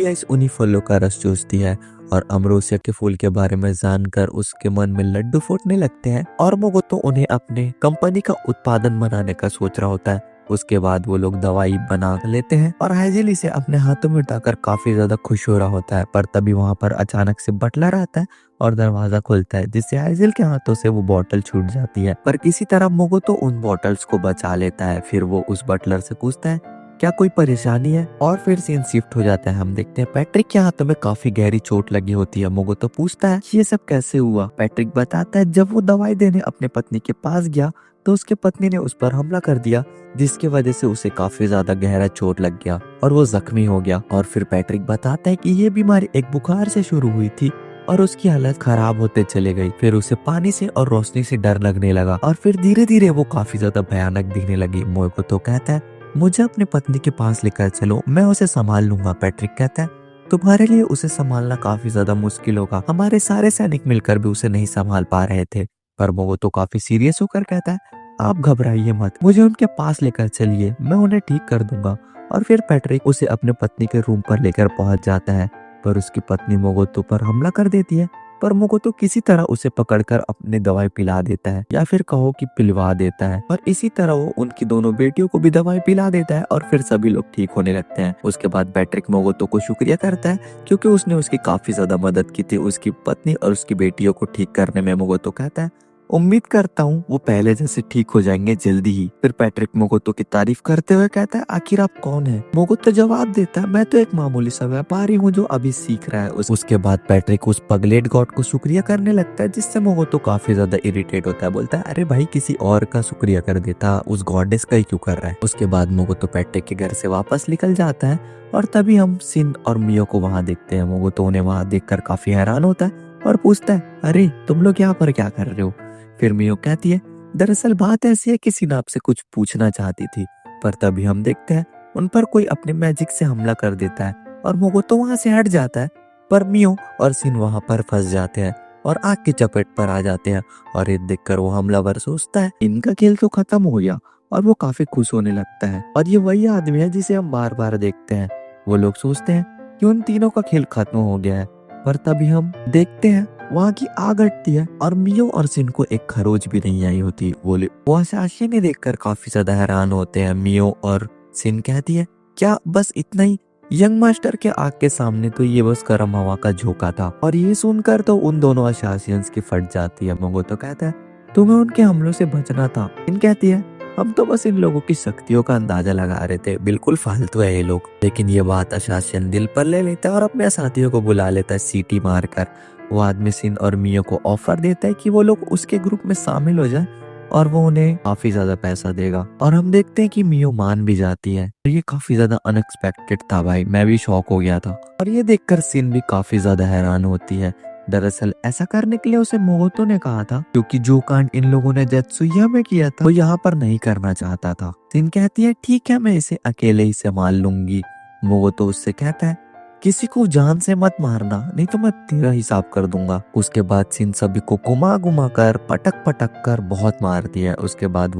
आइस उन्हीं फलों का रस चूसती है। और अमरोसिया के फूल के बारे में जानकर उसके मन में लड्डू फूटने लगते हैं और मोगोतो उन्हें अपने कंपनी का उत्पादन बनाने का सोच रहा होता है। उसके बाद वो लोग दवाई बना लेते हैं और हाइजिल इसे अपने हाथों में उठाकर काफी ज्यादा खुश हो रहा होता है। पर तभी वहां पर अचानक से बटलर आता है और दरवाजा खुलता है जिससे हाइजिल के हाथों से वो बोतल छूट जाती है। पर किसी तरह मोगोतो उन बोतल्स को बचा लेता है। फिर वो उस बटलर से पूछता है क्या कोई परेशानी है। और फिर सीन शिफ्ट हो जाता है। हम देखते हैं पैट्रिक के हाथों में काफी गहरी चोट लगी होती है। मोगोतो पूछता है ये सब कैसे हुआ। पैट्रिक बताता है जब वो दवाई देने अपने पत्नी के पास गया तो उसके पत्नी ने उस पर हमला कर दिया जिसकी वजह से उसे काफी ज्यादा गहरा चोट लग गया और वो जख्मी हो गया। और फिर पैट्रिक बताता है कि ये बीमारी एक बुखार से शुरू हुई थी और उसकी हालत खराब होते चले गई। फिर उसे पानी से और रोशनी से डर लगने लगा और फिर धीरे धीरे वो काफी ज्यादा भयानक दिखने लगी। मोगोतो कहता है मुझे अपनी पत्नी के पास लेकर चलो, मैं उसे संभाल लूंगा। पैट्रिक कहता है तुम्हारे लिए उसे संभालना काफी ज्यादा मुश्किल होगा, हमारे सारे सैनिक मिलकर भी उसे नहीं संभाल पा रहे थे। पर मोगोतो काफी सीरियस होकर कहता है आप घबराइए मत, मुझे उनके पास लेकर चलिए, मैं उन्हें ठीक कर दूंगा। और फिर पैट्रिक उसे अपने पत्नी के रूम पर लेकर पहुंच जाता है पर उसकी पत्नी मोगोतो पर हमला कर देती है। पर मोगोतो किसी तरह उसे पकड़कर अपनी दवाई पिला देता है या फिर कहो कि पिलवा देता है। और इसी तरह वो उनकी दोनों बेटियों को भी दवाई पिला देता है और फिर सभी लोग ठीक होने लगते हैं। उसके बाद पैट्रिक मोगोतो को शुक्रिया करता है क्योंकि उसने उसकी काफी ज्यादा मदद की थी उसकी पत्नी और उसकी बेटियों को ठीक करने में। मोगोतो कहता है उम्मीद करता हूँ वो पहले जैसे ठीक हो जाएंगे जल्दी ही। फिर पैट्रिक मोगोतो की तारीफ करते हुए कहता है आखिर आप कौन है। मोगोतो जवाब देता है मैं तो एक मामूली सा व्यापारी हूँ जो अभी सीख रहा है। उसके बाद पैट्रिक उस पगलेट गॉड को शुक्रिया करने लगता है जिससे मोगोतो काफी ज्यादा इरिटेट होता है। बोलता है अरे भाई किसी और का शुक्रिया कर देता, उस गॉडेस का ही क्यों कर रहा है। उसके बाद मोगोतो पैट्रिक के घर से वापस निकल जाता है और तभी हम सिन और मियो को वहाँ देखते हैं। मोगोतो उन्हें वहाँ देखकर काफी हैरान होता है और पूछता है अरे तुम लोग यहाँ पर क्या कर रहे हो। फिर मियो कहती है दरअसल बात ऐसी है कि सिन आपसे कुछ पूछना चाहती थी। पर तभी हम देखते हैं उन पर कोई अपने मैजिक से हमला कर देता है और मोगोतो वहां से हट जाता है। पर मियो और सिन वहां पर फंस जाते हैं और आग की चपेट पर आ जाते हैं। और ये देखकर वो हमलावर सोचता है इनका खेल तो खत्म हो गया और वो काफी खुश होने लगता है। और ये वही आदमी है जिसे हम बार बार देखते हैं। वो लोग सोचते हैं कि उन तीनों का खेल खत्म हो गया है। पर तभी हम देखते हैं वहाँ की आग हटती है और मियो और सिन को एक खरोच भी नहीं आई होती। वो आशाशी देखकर काफी ज्यादा हैरान होते हैं। मियो और सिन कहती है क्या बस इतना ही। यंग मास्टर के आग के सामने तो ये बस गर्म हवा का झोंका था और ये सुनकर तो उन दोनों असासियंस की फट जाती है। मोगो तो कहता है तुम्हें उनके हमलों से बचना था। इन कहती है हम तो बस इन लोगों की शक्तियों का अंदाजा लगा रहे थे, बिल्कुल फालतू है ये लोग। लेकिन ये बात असासियन दिल पर ले लेता है और अपने साथियों को बुला लेता है सीटी मारकर। वो आदमी सिन और मियो को ऑफर देता है कि वो लोग उसके ग्रुप में शामिल हो जाए और वो उन्हें काफी ज्यादा पैसा देगा। और हम देखते हैं कि मियो मान भी जाती है। तो ये काफी ज्यादा अनएक्सपेक्टेड था भाई, मैं भी शॉक हो गया था। और ये देखकर सिन भी काफी ज्यादा हैरान होती है। दरअसल ऐसा करने के लिए उसे मोगोतो ने कहा था क्योंकि जो कांड इन लोगों ने जेत्सुया में किया था वो यहाँ पर नहीं करना चाहता था। सिन कहती है ठीक है मैं इसे अकेले ही संभाल लूंगी। मोगोतो उससे कहता है किसी को जान से मत मारना नहीं तो मैं तेरा हिसाब कर दूंगा। उसके बाद सिन सभी को घुमा घुमा कर पटक पटक कर बहुत मारती है। उसके बाद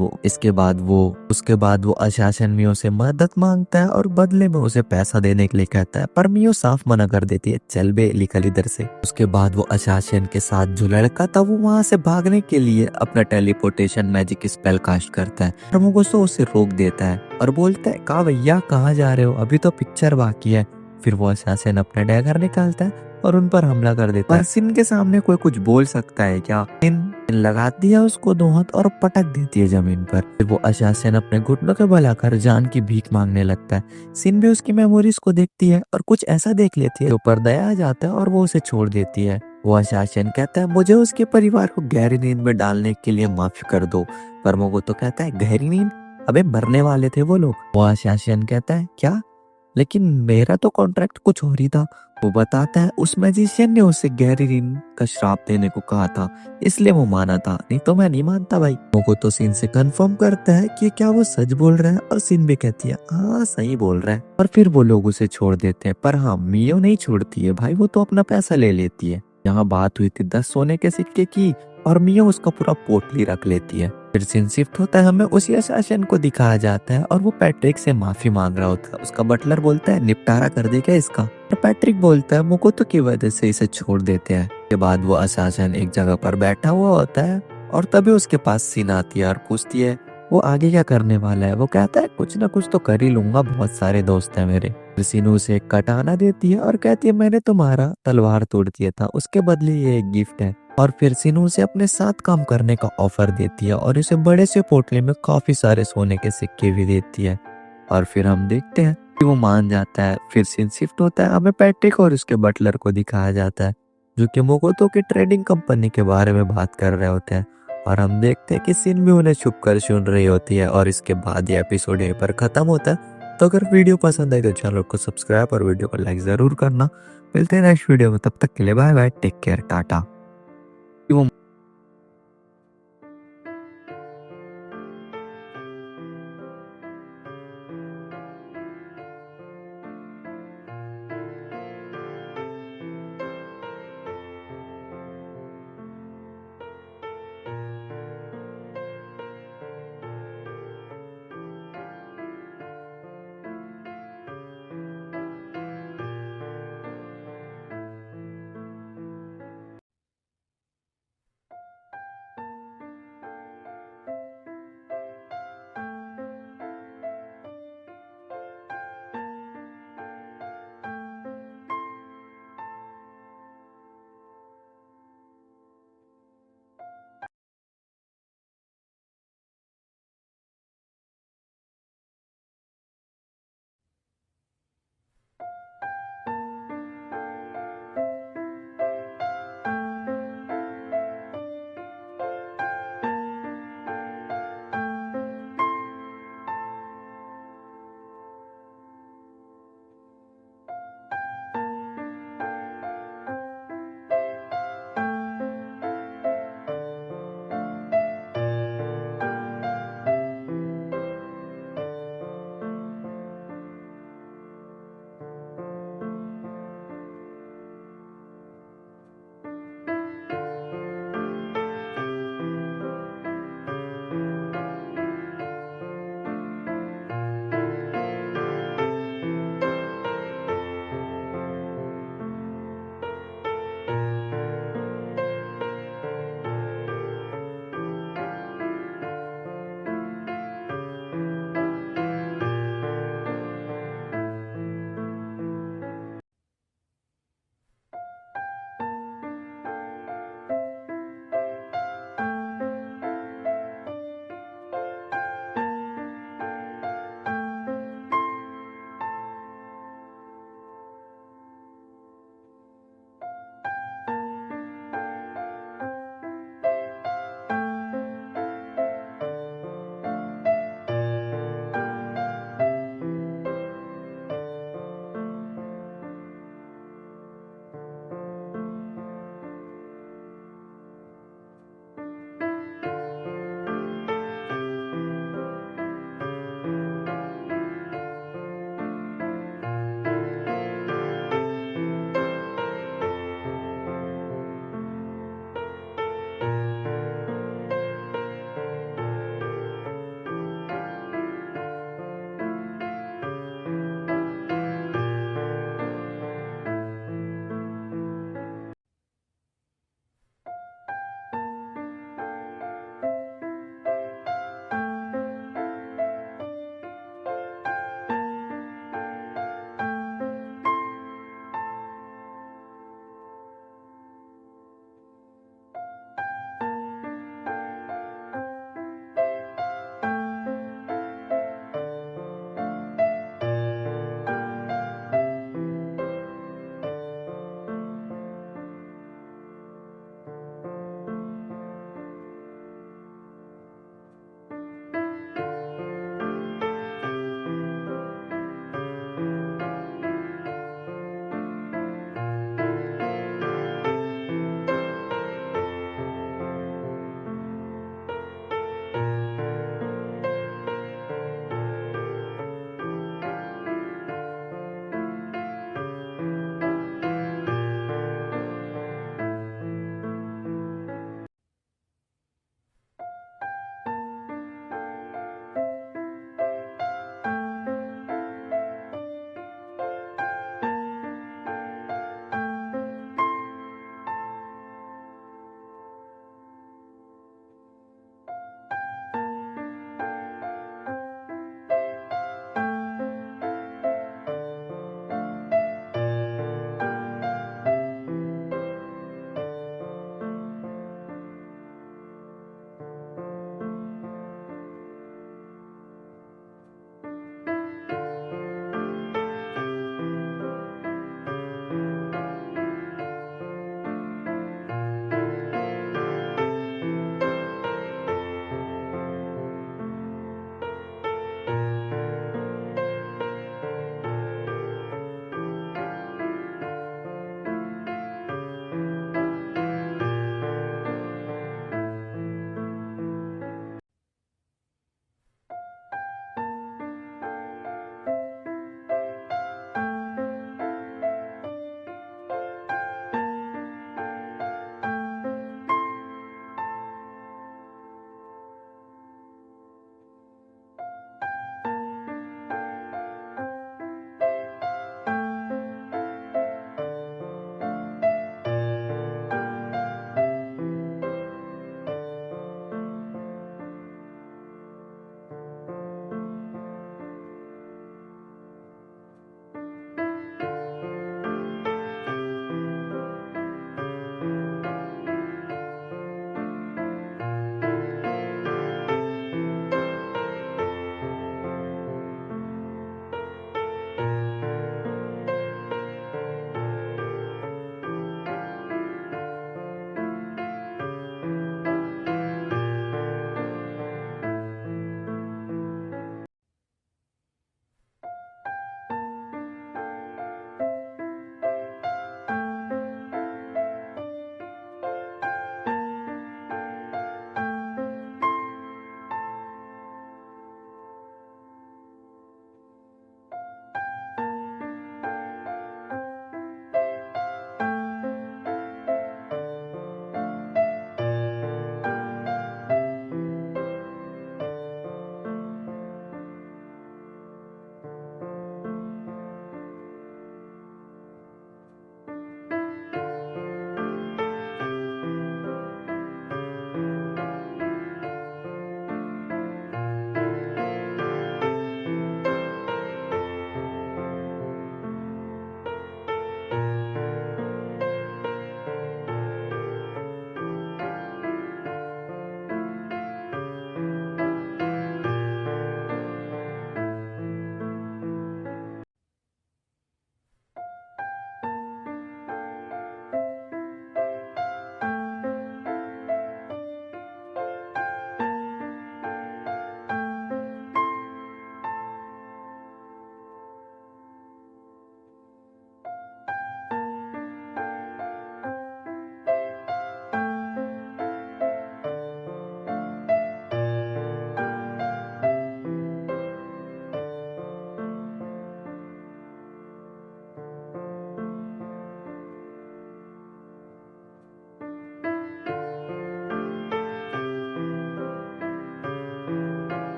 वो अशासन मियो से मदद मांगता है और बदले में उसे पैसा देने के लिए कहता है, पर मियो साफ मना कर देती है, चल बे निकल इधर से। उसके बाद वो अशासन के साथ जो लड़का था वो वहां से भागने के लिए अपना टेलीपोर्टेशन मैजिक स्पेल कास्ट करता है। पर मोगोतो उसे रोक देता है और बोलता है कहा भैया कहाँ जा रहे हो, अभी तो पिक्चर बाकी है। फिर वो असासिन अपना डैगर निकालता है और उन पर हमला कर देता है। सिन के सामने कोई कुछ बोल सकता है क्या? सिन लगाती है उसको 2 हाथ और पटक देती है जमीन पर। फिर वो असासिन अपने घुटनों के बल आकर जान की भीख मांगने लगता है। सिन भी उसकी मेमोरीज को देखती है और कुछ ऐसा देख लेती है जो पर दया आ जाता है और वो उसे छोड़ देती है। वो असासिन कहता है मुझे उसके परिवार को गहरी नींद में डालने के लिए माफ कर दो। पर वो तो कहता है गहरी नींद, अबे मरने वाले थे वो लोग। वो असासिन कहता है क्या, लेकिन मेरा तो कॉन्ट्रैक्ट कुछ और ही था। वो बताता है उस मैजिशियन ने उसे गहरी नींद का श्राप देने को कहा था, इसलिए वो माना था, नहीं तो मैं नहीं मानता भाई। मोगो तो सिन से कंफर्म करता है कि क्या वो सच बोल रहा है और सिन भी कहती है हाँ सही बोल रहा है। और फिर वो लोग उसे छोड़ देते हैं। पर हाँ मियो नहीं छोड़ती है भाई, वो तो अपना पैसा ले लेती है। यहाँ बात हुई थी 10 सोने के सिक्के की और मियो उसका पूरा पोटली रख लेती है। फिर सीन शिफ्ट होता है, हमें उसी असासिन को दिखाया जाता है और वो पैट्रिक से माफी मांग रहा होता है। उसका बटलर बोलता है निपटारा कर दे क्या इसका। और पैट्रिक बोलता है मोगोतो की वजह से इसे छोड़ देते हैं। के बाद वो असासिन एक जगह पर बैठा हुआ होता है और तभी उसके पास सीन आती है और पूछती है वो आगे क्या करने वाला है। वो कहता है कुछ ना कुछ तो कर ही लूंगा, बहुत सारे दोस्त हैं मेरे। सीनू उसे एक कटाना देती है और कहती है मैंने तुम्हारा तलवार तोड़ दिया था, उसके बदले ये एक गिफ्ट है। और फिर सीनू उसे अपने साथ काम करने का ऑफर देती है और इसे बड़े से पोटले में काफी सारे सोने के सिक्के भी देती है। और फिर हम देखते हैं कि वो मान जाता है। फिर सीन शिफ्ट होता है, हमें पैट्रिक और उसके बटलर को दिखाया जाता है जो कि मोगोतो की ट्रेडिंग कंपनी के बारे में बात कर रहे होते हैं। और हम देखते हैं कि सिन भी उन्हें छुप कर सुन रही होती है। और इसके बाद ये एपिसोड यहीं पर खत्म होता है। तो अगर वीडियो पसंद आई तो चैनल को सब्सक्राइब और वीडियो को लाइक जरूर करना। मिलते हैं नेक्स्ट वीडियो में, तब तक के लिए bye bye, take care, Tata.